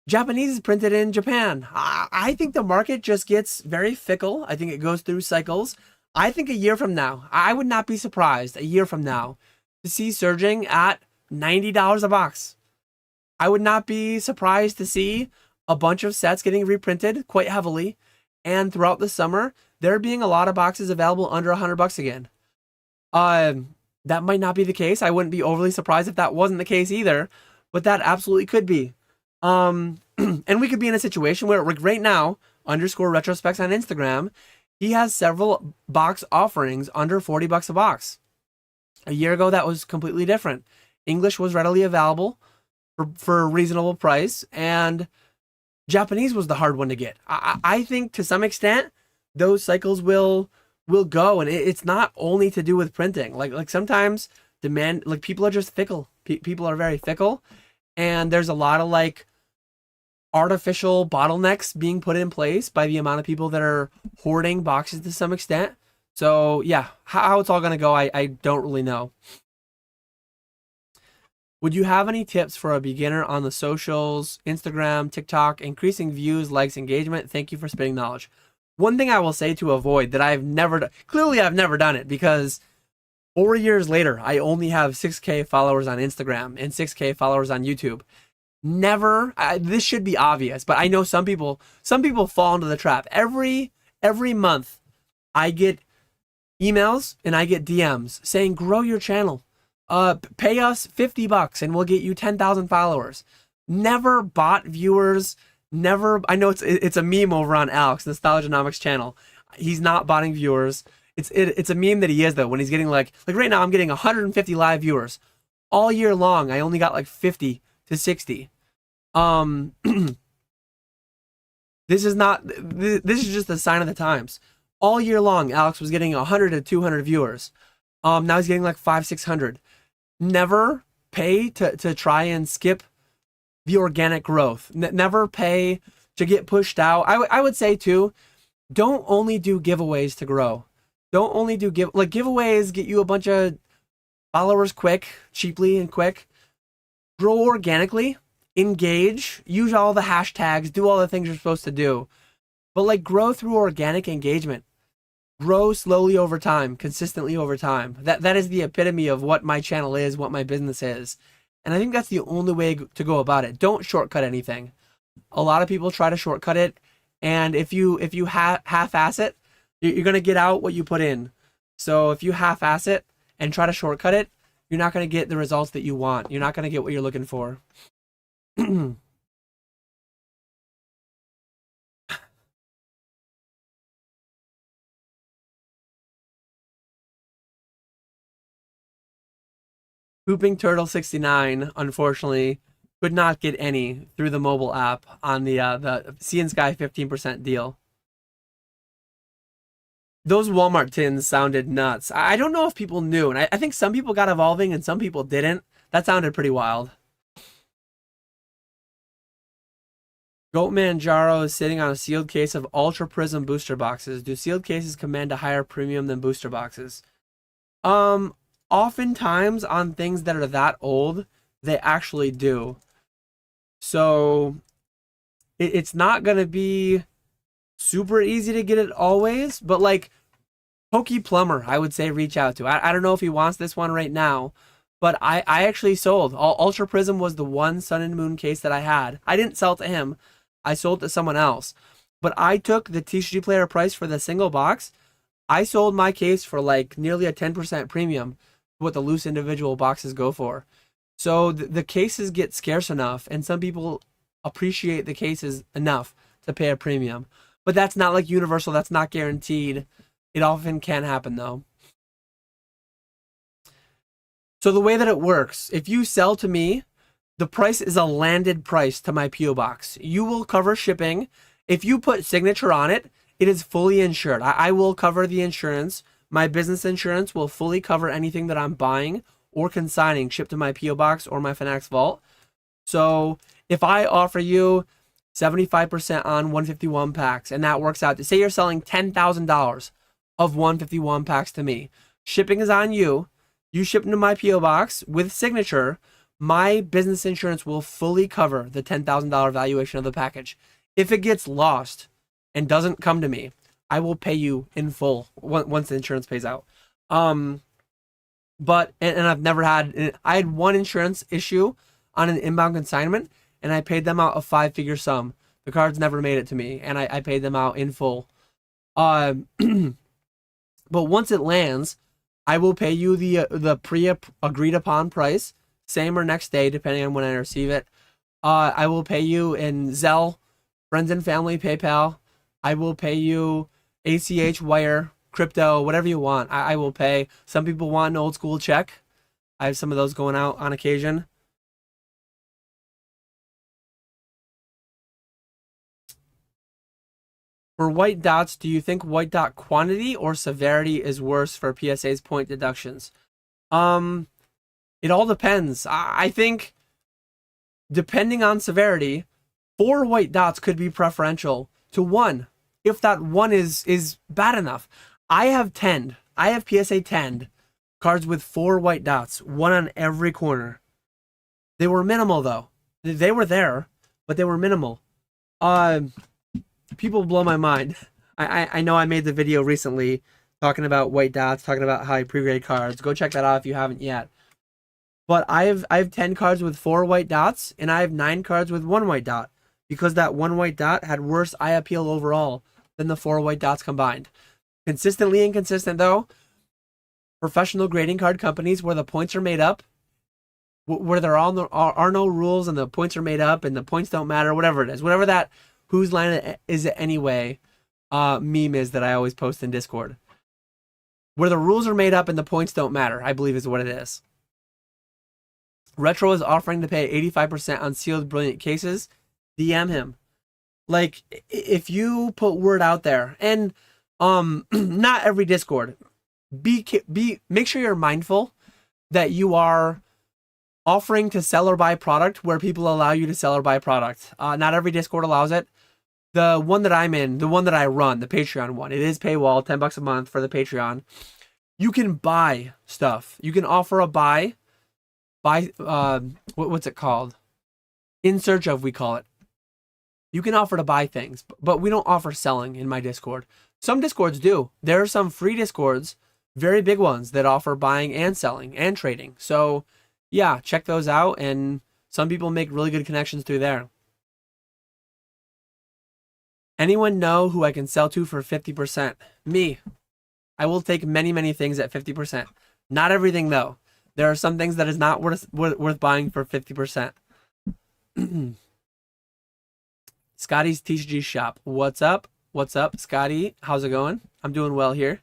Japanese is printed in Japan. I think the market just gets very fickle. I think it goes through cycles. I think a year from now, I would not be surprised a year from now to see surging at $90 a box. I would not be surprised to see a bunch of sets getting reprinted quite heavily, and throughout the summer, there being a lot of boxes available under $100 again. That might not be the case. I wouldn't be overly surprised if that wasn't the case either, but that absolutely could be. And we could be in a situation where, like right now, _retrospecs on Instagram, he has several box offerings under $40 a box. A year ago, that was completely different. English was readily available for a reasonable price, and Japanese was the hard one to get. I think to some extent, those cycles will go, and it's not only to do with printing. Like sometimes demand, like people are just fickle. People are very fickle, and there's a lot of like artificial bottlenecks being put in place by the amount of people that are hoarding boxes to some extent. So yeah, how it's all gonna go, I don't really know. Would you have any tips for a beginner on the socials, Instagram, TikTok, increasing views, likes, engagement? Thank you for spitting knowledge. One thing I will say to avoid that I've never done, clearly I've never done it, because 4 years later, I only have 6K followers on Instagram and 6K followers on YouTube. Never, this should be obvious, but I know some people fall into the trap. Every month, I get emails and I get DMs saying, grow your channel. Pay us $50 and we'll get you 10,000 followers. Never bought viewers. Never. I know it's a meme over on Alex Nostalgianomics channel. He's not botting viewers. It's a meme that he is though. When he's getting like right now, I'm getting 150 live viewers all year long. I only got like 50 to 60. This is not. This is just a sign of the times. All year long, Alex was getting 100 to 200 viewers. Now he's getting like 500-600. Never pay to try and skip the organic growth. Never pay to get pushed out. I would say too, don't only do giveaways to grow. Don't only do giveaways get you a bunch of followers cheaply and quick. Grow organically, engage, use all the hashtags, do all the things you're supposed to do. But like grow through organic engagement. Grow slowly over time, consistently over time. That is the epitome of what my channel is, what my business is. And I think that's the only way to go about it. Don't shortcut anything. A lot of people try to shortcut it, and if you half-ass it, you're going to get out what you put in. So if you half-ass it and try to shortcut it, you're not going to get the results that you want. You're not going to get what you're looking for. Pooping Turtle 69, unfortunately, could not get any through the mobile app on the Sea and Sky 15% deal. Those Walmart tins sounded nuts. I don't know if people knew, and I think some people got evolving and some people didn't. That sounded pretty wild. Goatman Jaro is sitting on a sealed case of Ultra Prism booster boxes. Do sealed cases command a higher premium than booster boxes? Um, Oftentimes on things that are that old, they actually do. So it's not gonna be super easy to get it always, but like Pokey Plumber, I would say reach out to. I don't know if he wants this one right now, but I actually sold. Ultra Prism was the one Sun and Moon case that I had. I didn't sell it to him. I sold it to someone else. But I took the TCG player price for the single box. I sold my case for like nearly a 10% premium, what the loose individual boxes go for. So the cases get scarce enough, and some people appreciate the cases enough to pay a premium. But that's not like universal, that's not guaranteed. It often can happen though. So the way that it works, if you sell to me, the price is a landed price to my PO box. You will cover shipping. If you put signature on it, it is fully insured. I will cover the insurance. My business insurance will fully cover anything that I'm buying or consigning shipped to my PO box or my Fanatics vault. So if I offer you 75% on 151 packs, and that works out to say you're selling $10,000 of 151 packs to me, shipping is on you. You ship them to my PO box with signature. My business insurance will fully cover the $10,000 valuation of the package. If it gets lost and doesn't come to me, I will pay you in full once the insurance pays out. But I've never had. I had one insurance issue on an inbound consignment, and I paid them out a 5-figure sum. The cards never made it to me, and I paid them out in full. But once it lands, I will pay you the pre-agreed upon price, same or next day, depending on when I receive it. I will pay you in Zelle, friends and family, PayPal. I will pay you ACH, wire, crypto, whatever you want. I will pay. Some people want an old school check. I have some of those going out on occasion. For white dots, do you think white dot quantity or severity is worse for PSA's point deductions? It all depends. I think depending on severity, 4 white dots could be preferential to 1 if that 1 is bad enough. I have PSA 10 cards with 4 white dots, 1 on every corner. They were minimal though. They were there, but they were minimal. People blow my mind. I know I made the video recently talking about white dots, talking about how I pre-grade cards. Go check that out if you haven't yet. But I have 10 cards with 4 white dots, and I have 9 cards with 1 white dot, because that 1 white dot had worse eye appeal overall than the 4 white dots combined. Consistently inconsistent though. Professional grading card companies where the points are made up, where there are no rules and the points are made up and the points don't matter, whatever it is, whatever that whose line is it anyway meme is that I always post in Discord. Where the rules are made up and the points don't matter, I believe is what it is. Retro is offering to pay 85% on sealed brilliant cases. DM him. Like, if you put word out there, and not every Discord, make sure you're mindful that you are offering to sell or buy product where people allow you to sell or buy product. Not every Discord allows it. The one that I'm in, the one that I run, the Patreon one, it is paywall, $10 a month for the Patreon. You can buy stuff. You can offer a buy, what's it called? In search of, we call it. You can offer to buy things, but we don't offer selling in my Discord. Some Discords do. There are some free Discords, very big ones, that offer buying and selling and trading. So yeah, check those out, and some people make really good connections through there. Anyone know who I can sell to for 50%? Me. I will take many, many things at 50%. Not everything though. There are some things that is not worth buying for 50%. Scotty's TCG shop. What's up? What's up, Scotty? How's it going? I'm doing well here.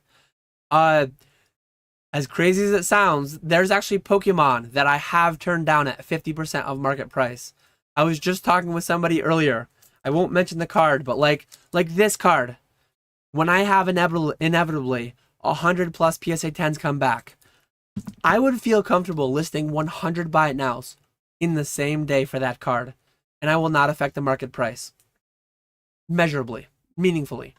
As crazy as it sounds, there's actually Pokemon that I have turned down at 50% of market price. I was just talking with somebody earlier. I won't mention the card, but like this card, when I have inevitably 100 plus PSA 10s come back, I would feel comfortable listing 100 buy it nows in the same day for that card, and I will not affect the market price measurably, meaningfully.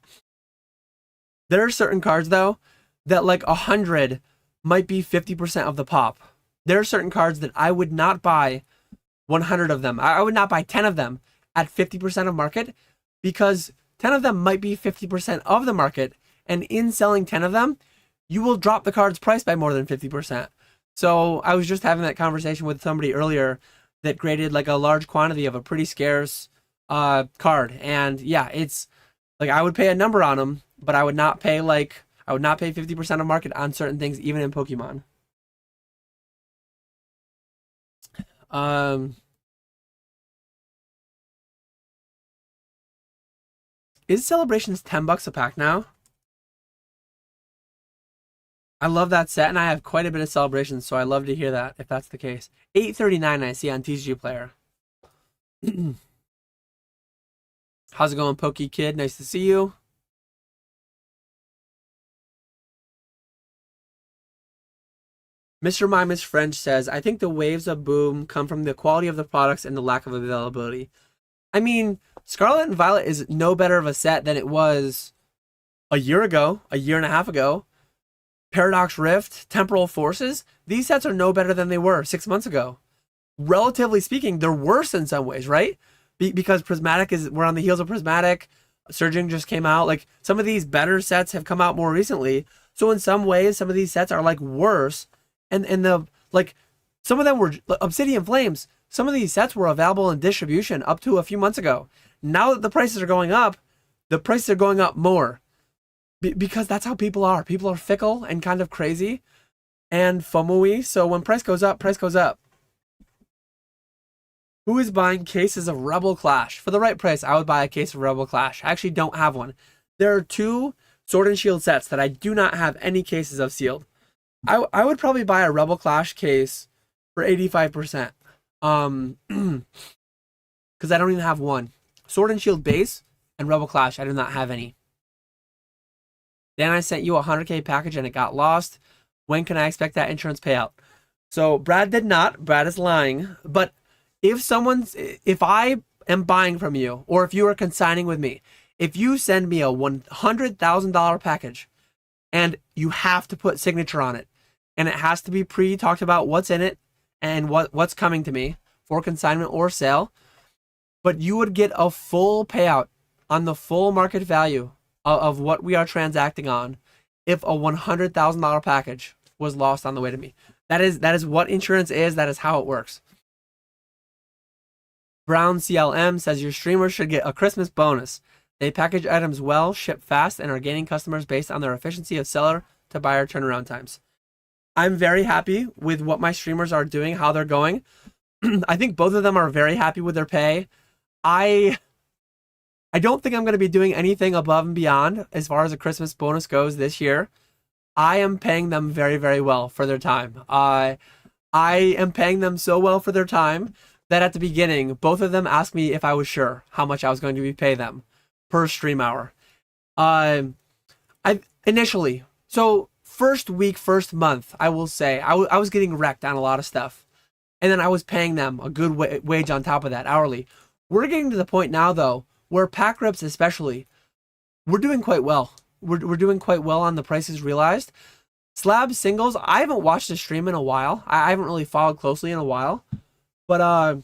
There are certain cards though that like 100 might be 50% of the pop. There are certain cards that I would not buy 100 of them. I would not buy 10 of them at 50% of market because 10 of them might be 50% of the market, and in selling 10 of them, you will drop the card's price by more than 50%. So I was just having that conversation with somebody earlier that graded like a large quantity of a pretty scarce card. And yeah, it's like I would pay a number on them, but I would not pay 50% of market on certain things, even in Pokemon. Um, is Celebrations $10 a pack now? I love that set, and I have quite a bit of Celebrations, so I love to hear that if that's the case. 839 I see on TCG Player. How's it going, Pokey Kid? Nice to see you. Mr. Mimus French says, I think the waves of boom come from the quality of the products and the lack of availability. I mean, Scarlet and Violet is no better of a set than it was a year ago, a year and a half ago. Paradox Rift, Temporal Forces, these sets are no better than they were 6 months ago. Relatively speaking, they're worse in some ways, right? Because we're on the heels of Prismatic. Surging just came out. Like some of these better sets have come out more recently. So in some ways, some of these sets are like worse. And the like some of them were Obsidian Flames. Some of these sets were available in distribution up to a few months ago. Now that the prices are going up, the prices are going up more. Because that's how people are. People are fickle and kind of crazy and FOMO-y. So when price goes up, price goes up. Who is buying cases of Rebel Clash? For the right price, I would buy a case of Rebel Clash. I actually don't have one. There are 2 Sword and Shield sets that I do not have any cases of sealed. I would probably buy a Rebel Clash case for 85%. Because I don't even have one. Sword and Shield base and Rebel Clash, I do not have any. Then I sent you a 100K package and it got lost. When can I expect that insurance payout? So Brad did not. Brad is lying. But if I am buying from you, or if you are consigning with me, if you send me a $100,000 package and you have to put signature on it, and it has to be pre-talked about what's in it and what's coming to me for consignment or sale, but you would get a full payout on the full market value of what we are transacting on if a $100,000 package was lost on the way to me. That is what insurance is. That is how it works. Brown CLM says your streamers should get a Christmas bonus. They package items well, ship fast, and are gaining customers based on their efficiency of seller to buyer turnaround times. I'm very happy with what my streamers are doing, how they're going. I think both of them are very happy with their pay. I don't think I'm going to be doing anything above and beyond as far as a Christmas bonus goes this year. I am paying them very, very well for their time. I am paying them so well for their time that at the beginning, both of them asked me if I was sure how much I was going to be pay them per stream hour. Initially, so first week, first month, I will say I was getting wrecked on a lot of stuff, and then I was paying them a good wage on top of that hourly. We're getting to the point now though where pack rips especially, we're doing quite well. We're doing quite well on the prices realized. Slab singles, I haven't watched a stream in a while. I haven't really followed closely in a while. But I'm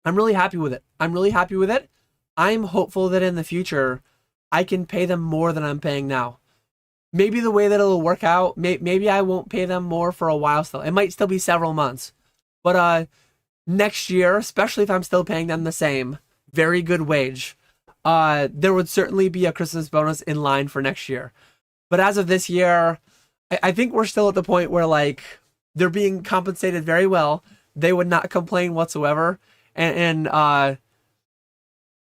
really happy with it. I'm hopeful that in the future, I can pay them more than I'm paying now. Maybe the way that it'll work out, maybe I won't pay them more for a while still. It might still be several months. But next year, especially if I'm still paying them the same, very good wage, there would certainly be a Christmas bonus in line for next year. But as of this year, I think we're still at the point where like they're being compensated very well. They would not complain whatsoever, and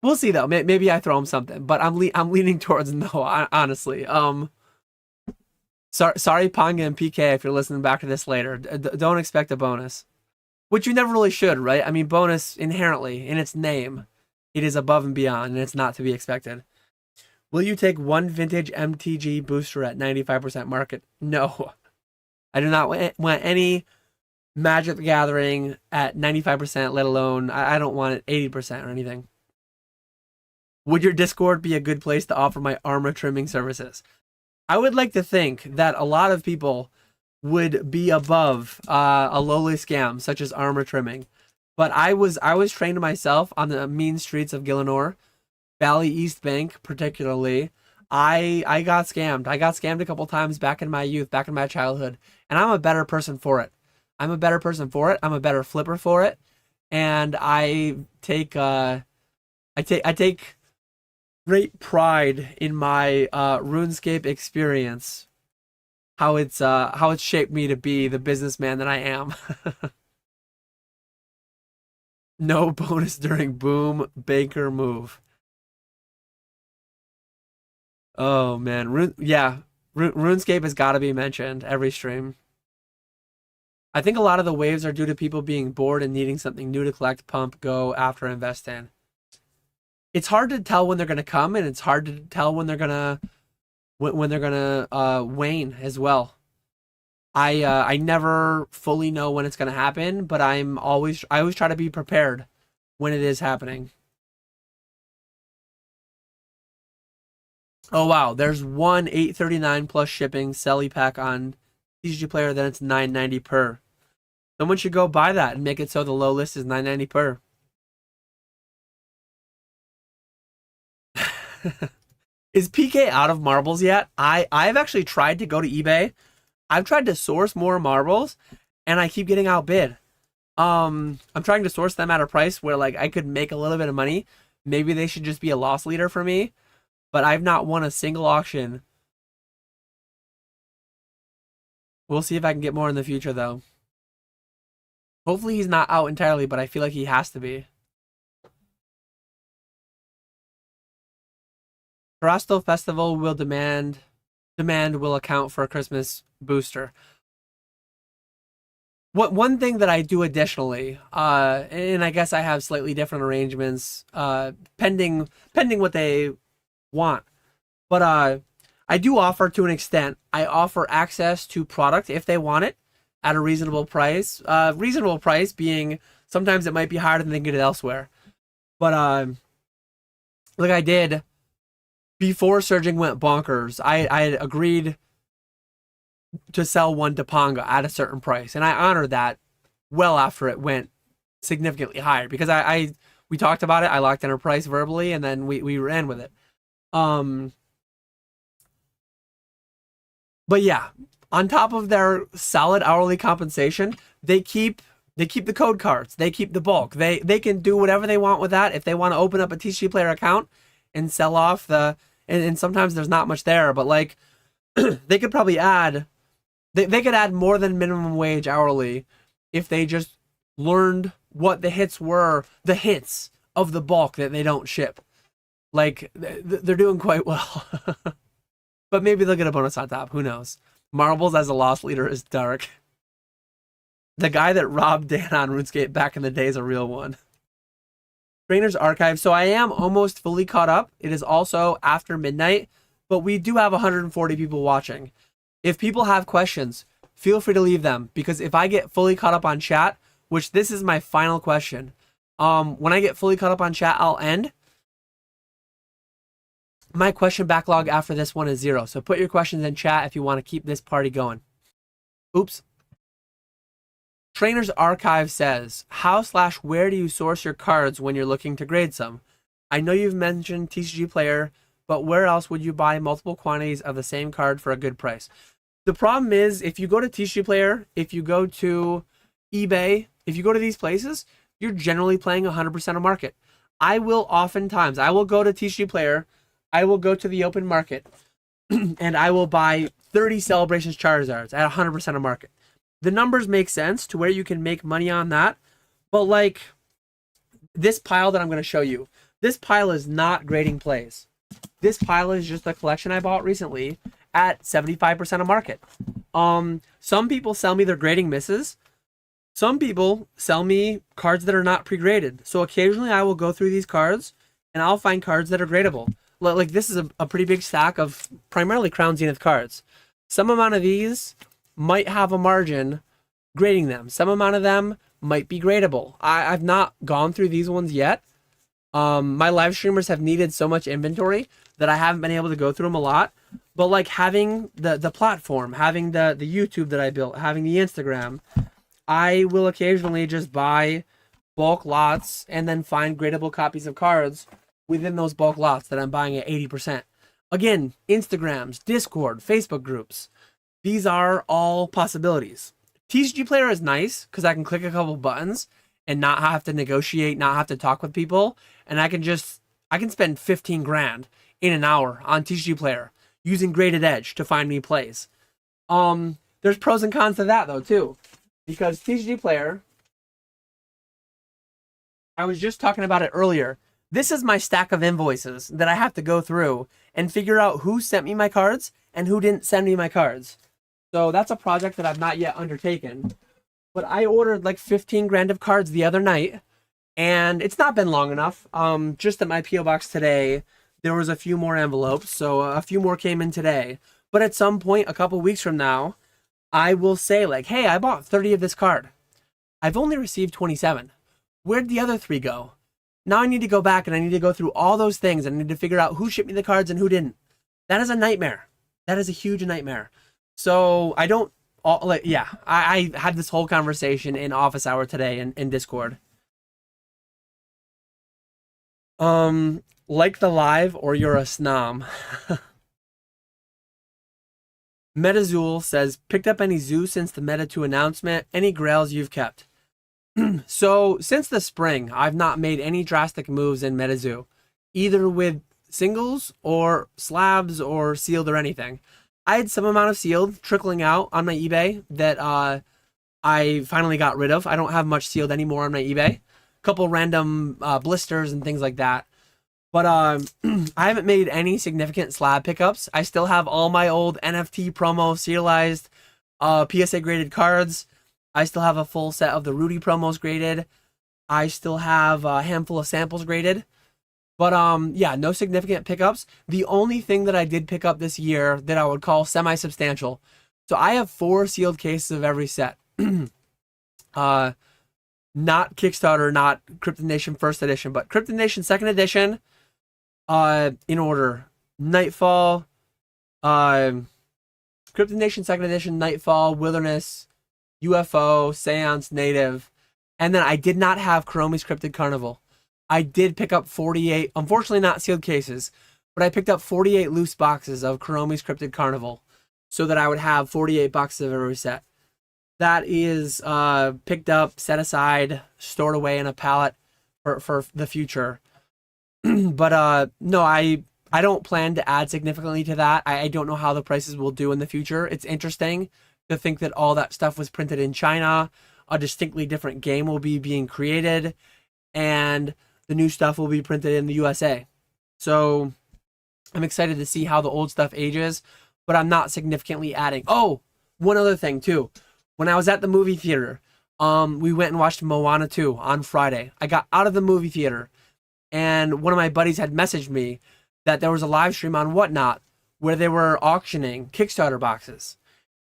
we'll see though. Maybe I throw them something, but I'm leaning towards no, honestly. Sorry, Panga and PK, if you're listening back to this later. Don't expect a bonus, which you never really should, right? I mean, bonus inherently in its name, it is above and beyond, and it's not to be expected. Will you take one vintage MTG booster at 95% market? No, I do not want any Magic the Gathering at 95%, let alone I don't want it 80% or anything. Would your Discord be a good place to offer my armor trimming services? I would like to think that a lot of people would be above a lowly scam such as armor trimming, but I was trained myself on the mean streets of Gillinor, Valley East Bank particularly. I got scammed. I got scammed a couple times back in my youth, back in my childhood, and I'm a better person for it. I'm a better person for it. I'm a better flipper for it, and I take great pride in my RuneScape experience. How it's shaped me to be the businessman that I am. No bonus during boom Baker move. Oh man, RuneScape has got to be mentioned every stream. I think a lot of the waves are due to people being bored and needing something new to collect, pump, go after, invest in. It's hard to tell when they're gonna come, and it's hard to tell when they're gonna wane as well. I never fully know when it's gonna happen, but I always try to be prepared when it is happening. Oh wow, there's one 839 plus shipping Selly pack on TCG Player, then it's 990 per. Someone should go buy that and make it so the low list is 990 per. Is PK out of marbles yet? I've actually tried to go to eBay. I've tried to source more marbles, and I keep getting outbid. I'm trying to source them at a price where like I could make a little bit of money. Maybe they should just be a loss leader for me, but I've not won a single auction. We'll see if I can get more in the future though. Hopefully he's not out entirely, but I feel like he has to be. Toronto Festival will demand will account for a Christmas booster. One thing that I do additionally, and I guess I have slightly different arrangements, pending what they want, but I do offer to an extent. I offer access to product if they want it at a reasonable price. Reasonable price being sometimes it might be higher than they can get it elsewhere, but like I did. Before Surging went bonkers, I had agreed to sell one to Ponga at a certain price, and I honored that well after it went significantly higher because we talked about it. I locked in a price verbally, and then we ran with it. But yeah, on top of their solid hourly compensation, they keep the code cards, they keep the bulk, they can do whatever they want with that. If they want to open up a TCG Player account and sell off and sometimes there's not much there, but like they could probably add they could add more than minimum wage hourly if they just learned what the hits were, the hits of the bulk that they don't ship. Like they're doing quite well. But maybe they'll get a bonus on top, who knows. Marbles as a loss leader is dark. The guy that robbed Dan on RuneScape back in the day is a real one. Trainer's Archive. So I am almost fully caught up. It is also after midnight, but we do have 140 people watching. If people have questions, feel free to leave them, because if I get fully caught up on chat, which this is my final question, when I get fully caught up on chat, I'll end. My question backlog after this one is 0. So put your questions in chat if you want to keep this party going. Oops. Trainer's Archive says, how/where do you source your cards when you're looking to grade some? I know you've mentioned TCG Player, but where else would you buy multiple quantities of the same card for a good price? The problem is, if you go to TCG Player, if you go to eBay, if you go to these places, you're generally playing 100% of market. I will go to TCG Player, I will go to the open market, and I will buy 30 Celebrations Charizards at 100% of market. The numbers make sense to where you can make money on that, but like this pile that I'm going to show you, this pile is not grading plays. This pile is just a collection I bought recently at 75% of market. Some people sell me their grading misses. Some people sell me cards that are not pre-graded. So occasionally I will go through these cards and I'll find cards that are gradable. Like this is a pretty big stack of primarily Crown Zenith cards. Some amount of these might have a margin grading them. Some amount of them might be gradable. I've not gone through these ones yet. My live streamers have needed so much inventory that I haven't been able to go through them a lot. But like having the platform, having the YouTube that I built, having the Instagram, I will occasionally just buy bulk lots and then find gradable copies of cards within those bulk lots that I'm buying at 80%. Again, Instagrams, Discord, Facebook groups. These are all possibilities. TCG Player is nice because I can click a couple buttons and not have to negotiate, not have to talk with people. And I can spend 15 grand in an hour on TCG Player using Graded Edge to find me plays. There's pros and cons to that though too. Because TCG Player, I was just talking about it earlier. This is my stack of invoices that I have to go through and figure out who sent me my cards and who didn't send me my cards. So that's a project that I've not yet undertaken. But I ordered like 15 grand of cards the other night, and it's not been long enough. Just at my P.O. box today, there was a few more envelopes, so a few more came in today. But at some point, a couple weeks from now, I will say like, hey, I bought 30 of this card. I've only received 27. Where'd the other 3 go? Now I need to go back and I need to go through all those things and I need to figure out who shipped me the cards and who didn't. That is a nightmare. That is a huge nightmare. So I don't, I had this whole conversation in office hour today in Discord. Like the live or you're a snom. MetaZool says, picked up any zoo since the Meta 2 announcement? Any grails you've kept? So since the spring, I've not made any drastic moves in MetaZoo, either with singles or slabs or sealed or anything. I had some amount of sealed trickling out on my eBay that I finally got rid of. I don't have much sealed anymore on my eBay. A couple random blisters and things like that. But I haven't made any significant slab pickups. I still have all my old NFT promo serialized PSA graded cards. I still have a full set of the Rudy promos graded. I still have a handful of samples graded. But yeah, no significant pickups. The only thing that I did pick up this year that I would call semi-substantial. So I have 4 sealed cases of every set. Not Kickstarter, not Cryptid Nation First Edition, but Cryptid Nation Second Edition. In order: Nightfall, Cryptid Nation Second Edition, Nightfall, Wilderness, UFO, Seance, Native, and then I did not have Kuromi's Cryptid Carnival. I did pick up 48, unfortunately not sealed cases, but I picked up 48 loose boxes of Kuromi's Cryptid Carnival so that I would have 48 boxes of every set. That is picked up, set aside, stored away in a pallet for the future. But no, I don't plan to add significantly to that. I don't know how the prices will do in the future. It's interesting to think that all that stuff was printed in China. A distinctly different game will be being created, and the new stuff will be printed in the USA. So I'm excited to see how the old stuff ages, but I'm not significantly adding. Oh, one other thing too. When I was at the movie theater, we went and watched Moana 2 on Friday. I got out of the movie theater, and one of my buddies had messaged me that there was a live stream on Whatnot where they were auctioning Kickstarter boxes.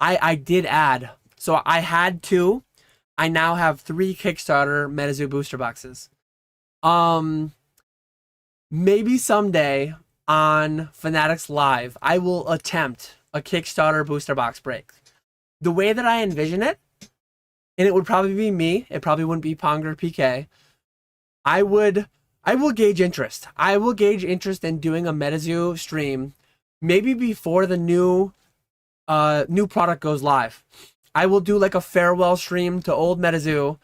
I did add. So I had 2. I now have 3 Kickstarter MetaZoo booster boxes. Maybe someday on Fanatics Live, I will attempt a Kickstarter booster box break. The way that I envision it, and it would probably be me, it probably wouldn't be Pong or PK, I will gauge interest. I will gauge interest in doing a MetaZoo stream maybe before the new product goes live. I will do like a farewell stream to old MetaZoo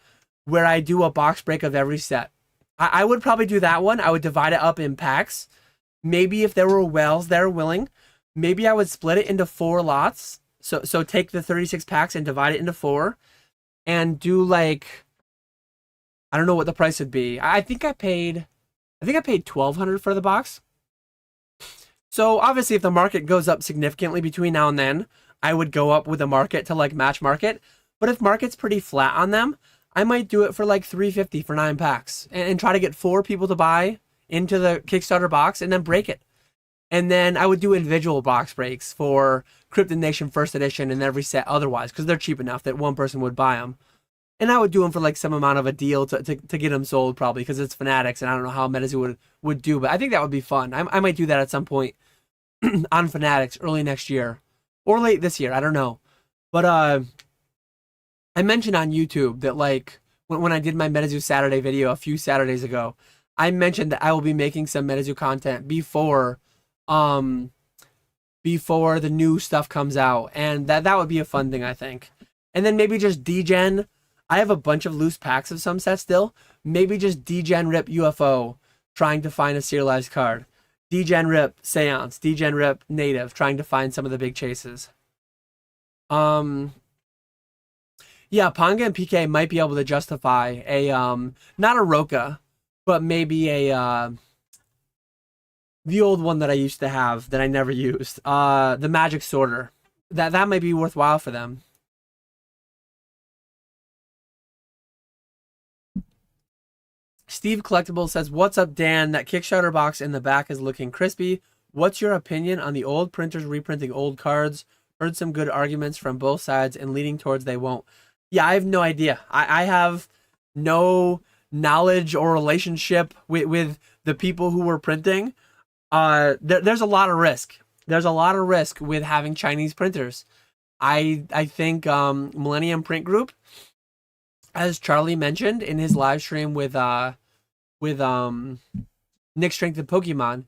where I do a box break of every set. I would probably do that one. I would divide it up in packs. Maybe if there were whales that are willing, maybe I would split it into 4 lots. So take the 36 packs and divide it into 4 and do like, I don't know what the price would be. I think I paid $1,200 for the box. So obviously if the market goes up significantly between now and then, I would go up with the market to like match market. But if market's pretty flat on them, I might do it for like 350 for 9 packs and try to get 4 people to buy into the Kickstarter box and then break it. And then I would do individual box breaks for Cryptid Nation First Edition and every set otherwise, because they're cheap enough that one person would buy them. And I would do them for like some amount of a deal to get them sold probably, because it's Fanatics and I don't know how MetaZoo would do, but I think that would be fun. I might do that at some point on Fanatics early next year or late this year. I don't know. But I mentioned on YouTube that like when I did my MetaZoo Saturday video a few Saturdays ago, I mentioned that I will be making some MetaZoo content before the new stuff comes out, and that would be a fun thing, I think. And then maybe just degen. I have a bunch of loose packs of some sets still. Maybe just degen rip UFO, trying to find a serialized card. Degen rip Seance, degen rip Native, trying to find some of the big chases. Yeah, Panga and PK might be able to justify a not a Roka, but maybe a the old one that I used to have that I never used. The Magic Sorter. That might be worthwhile for them. Steve Collectible says, "What's up, Dan? That Kickstarter box in the back is looking crispy. What's your opinion on the old printers reprinting old cards? Heard some good arguments from both sides and leaning towards they won't." Yeah, I have no idea. I have no knowledge or relationship with the people who were printing. There's a lot of risk. There's a lot of risk with having Chinese printers. I think Millennium Print Group, as Charlie mentioned in his live stream with Nick Strength and Pokemon,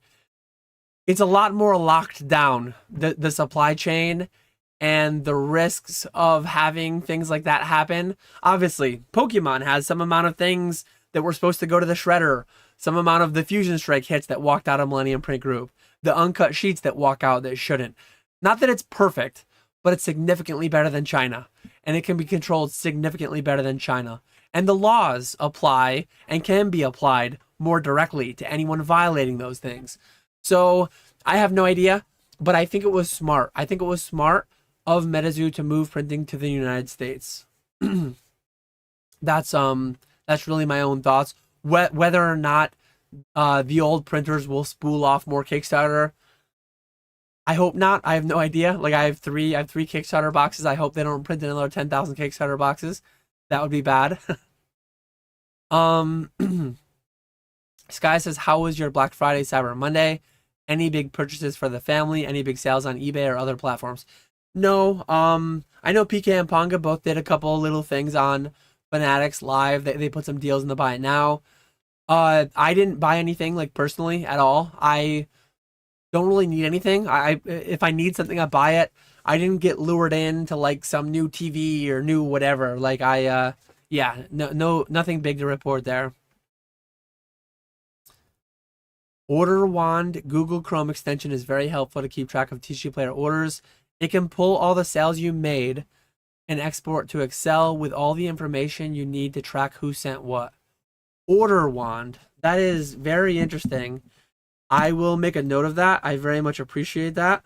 it's a lot more locked down, the supply chain and the risks of having things like that happen. Obviously, Pokemon has some amount of things that were supposed to go to the shredder, some amount of the Fusion Strike hits that walked out of Millennium Print Group, the uncut sheets that walk out that shouldn't. Not that it's perfect, but it's significantly better than China, and it can be controlled significantly better than China. And the laws apply and can be applied more directly to anyone violating those things. So I have no idea, but I think it was smart. I think it was smart of MetaZoo to move printing to the United States. That's really my own thoughts. Whether or not the old printers will spool off more Kickstarter, I hope not. I have no idea. Like I have three Kickstarter boxes. I hope they don't print another 10,000 Kickstarter boxes. That would be bad. Sky says, "How was your Black Friday, Cyber Monday? Any big purchases for the family? Any big sales on eBay or other platforms?" No. I know PK and Ponga both did a couple little things on Fanatics Live. They put some deals in the buy it now. I didn't buy anything like personally at all. I don't really need anything. If I need something, I buy it. I didn't get lured into like some new TV or new whatever. Like yeah, nothing big to report there. Order Wand Google Chrome extension is very helpful to keep track of TCG Player orders. It can pull all the sales you made and export to Excel with all the information you need to track who sent what. Order Wand. That is very interesting. I will make a note of that. I very much appreciate that.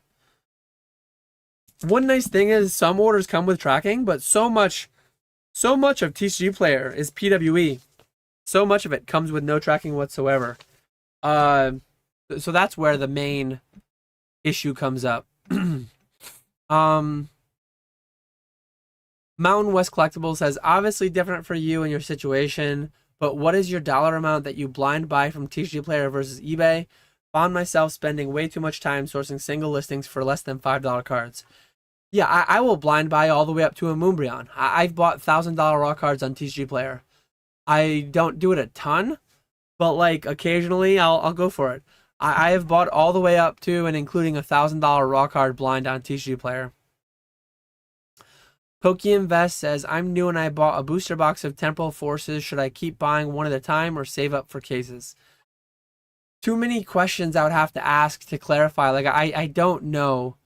One nice thing is some orders come with tracking, but so much of TCG Player is PWE. So much of it comes with no tracking whatsoever. So that's where the main issue comes up. Mountain West Collectible says, "Obviously different for you and your situation, but what is your dollar amount that you blind buy from TCG Player versus eBay? Found myself spending way too much time sourcing single listings for less than $5 cards." Yeah, I will blind buy all the way up to a Moonbryon. I've bought $1,000 raw cards on TCG Player. I don't do it a ton, but like occasionally I'll go for it. I have bought all the way up to and including $1,000 raw card blind on TCG Player. PokeInvest says, "I'm new and I bought a booster box of Temporal Forces. Should I keep buying one at a time or save up for cases?" Too many questions I would have to ask to clarify. Like I don't know.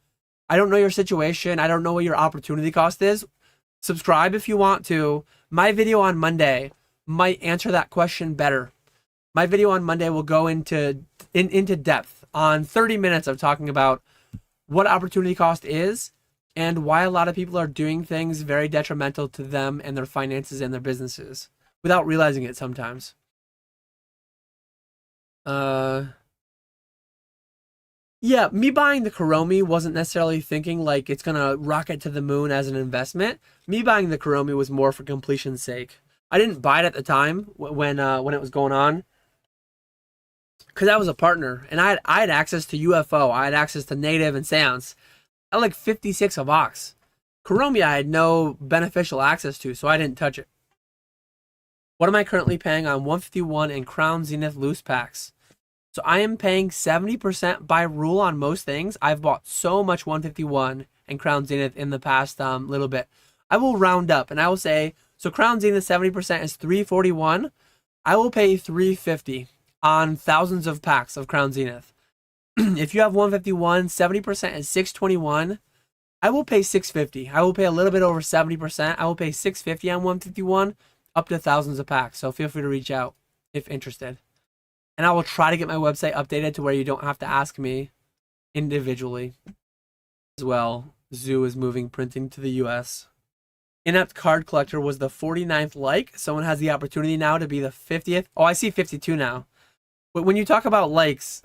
I don't know your situation. I don't know what your opportunity cost is. Subscribe if you want to. My video on Monday might answer that question better. My video on Monday will go into depth on 30 minutes of talking about what opportunity cost is and why a lot of people are doing things very detrimental to them and their finances and their businesses without realizing it sometimes. Yeah, me buying the Kuromi wasn't necessarily thinking like it's gonna rocket to the moon as an investment. Me buying the Kuromi was more for completion's sake. I didn't buy it at the time when it was going on because I was a partner and I had access to UFO, I had access to native and seance. I had like 56 of Ox. Kuromi I had no beneficial access to, so I didn't touch it. What am I currently paying on 151 and Crown Zenith loose packs? So I am paying 70% by rule on most things. I've bought so much 151 and Crown Zenith in the past little bit. I will round up and I will say, so Crown Zenith 70% is 341. I will pay 350 on thousands of packs of Crown Zenith. If you have 151, 70% is 621. I will pay 650. I will pay a little bit over 70%. I will pay 650 on 151 up to thousands of packs. So feel free to reach out if interested. And I will try to get my website updated to where you don't have to ask me individually. As well, Zoo is moving printing to the US. Inept Card Collector was the 49th like. Someone has the opportunity now to be the 50th. Oh, I see 52 now. But when you talk about likes,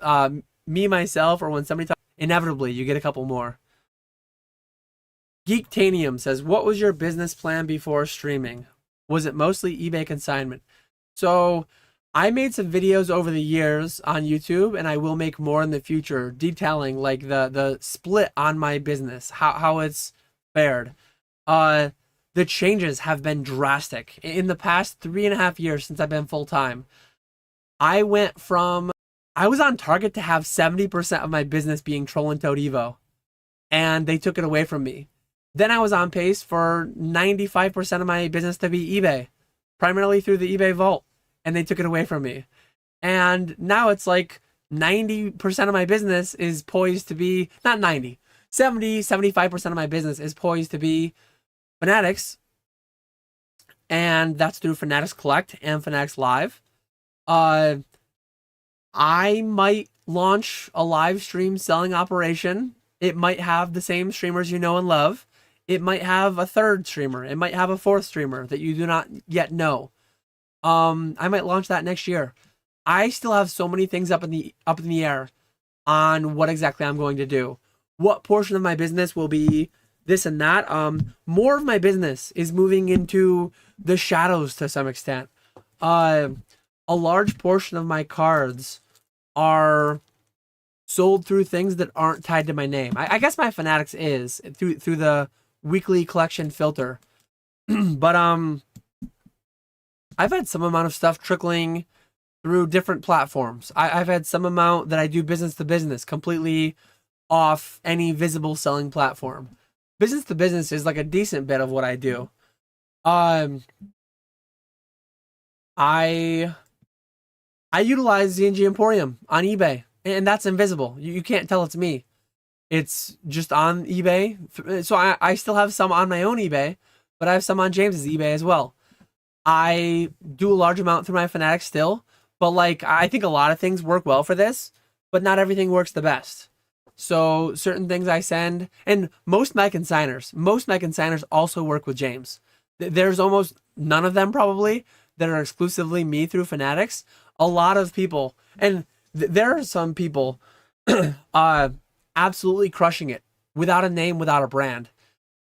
me, myself, or when somebody talks, inevitably, you get a couple more. Geektanium says, what was your business plan before streaming? Was it mostly eBay consignment? So I made some videos over the years on YouTube, and I will make more in the future detailing like the split on my business, how it's fared. The changes have been drastic. In the past 3.5 years since I've been full-time, I was on target to have 70% of my business being Troll and Toad Evo, and they took it away from me. Then I was on pace for 95% of my business to be eBay, primarily through the eBay vault, and they took it away from me. And now it's like 90% of my business is poised to be, not 90, 70, 75% of my business is poised to be Fanatics, and that's through Fanatics Collect and Fanatics Live. I might launch a live stream selling operation. It might have the same streamers you know and love. It might have a third streamer. It might have a fourth streamer that you do not yet know. I might launch that next year. I still have so many things up in the air on what exactly I'm going to do. What portion of my business will be this and that. More of my business is moving into the shadows to some extent. A large portion of my cards are sold through things that aren't tied to my name. I guess my Fanatics is through the weekly collection filter. But I've had some amount of stuff trickling through different platforms. I've had some amount that I do business to business, completely off any visible selling platform. Business to business is like a decent bit of what I do. I utilize Z&G Emporium on eBay, and that's invisible. You can't tell it's me. It's just on eBay. So I still have some on my own eBay, but I have some on James's eBay as well. I do a large amount through my Fanatics still, but like I think a lot of things work well for this, but not everything works the best. So certain things I send, and most of my consigners also work with James. There's almost none of them probably that are exclusively me through Fanatics. A lot of people, and there are some people absolutely crushing it without a name, without a brand.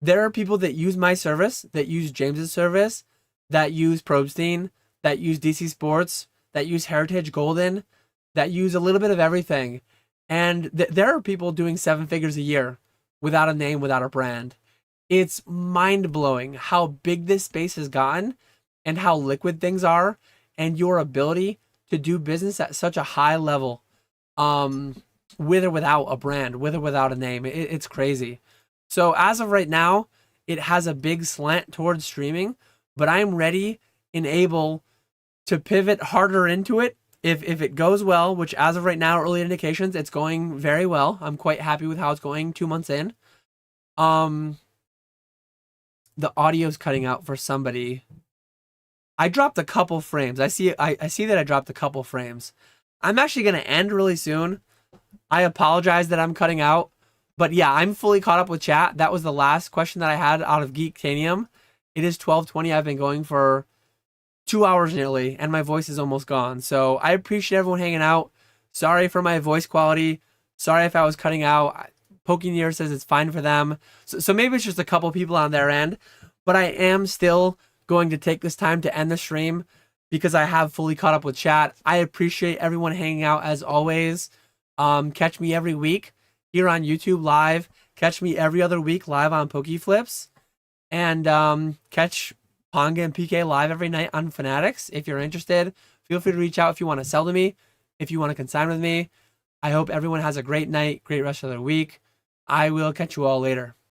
There are people that use my service, that use James's service, that use Probstein, that use DC Sports, that use Heritage Golden, that use a little bit of everything. And there are people doing 7 figures a year without a name, without a brand. It's mind-blowing how big this space has gotten and how liquid things are and your ability to do business at such a high level, with or without a brand, with or without a name. It's crazy. So as of right now, it has a big slant towards streaming, but I'm ready and able to pivot harder into it if it goes well, which as of right now, early indications, it's going very well. I'm quite happy with how it's going 2 months in. The audio's cutting out for somebody. I dropped a couple frames. I see that I dropped a couple frames. I'm actually gonna end really soon. I apologize that I'm cutting out. But yeah, I'm fully caught up with chat. That was the last question that I had out of Geektanium. It is 12:20. I've been going for 2 hours nearly, and my voice is almost gone. So I appreciate everyone hanging out. Sorry for my voice quality. Sorry if I was cutting out. Pokeneer says it's fine for them. So maybe it's just a couple people on their end. But I am still going to take this time to end the stream because I have fully caught up with chat. I appreciate everyone hanging out as always. Catch me every week here on YouTube live. Catch me every other week live on PokeFlips. And catch Ponga and PK live every night on Fanatics. If you're interested, feel free to reach out if you want to sell to me, if you want to consign with me. I hope everyone has a great night, great rest of their week. I will catch you all later.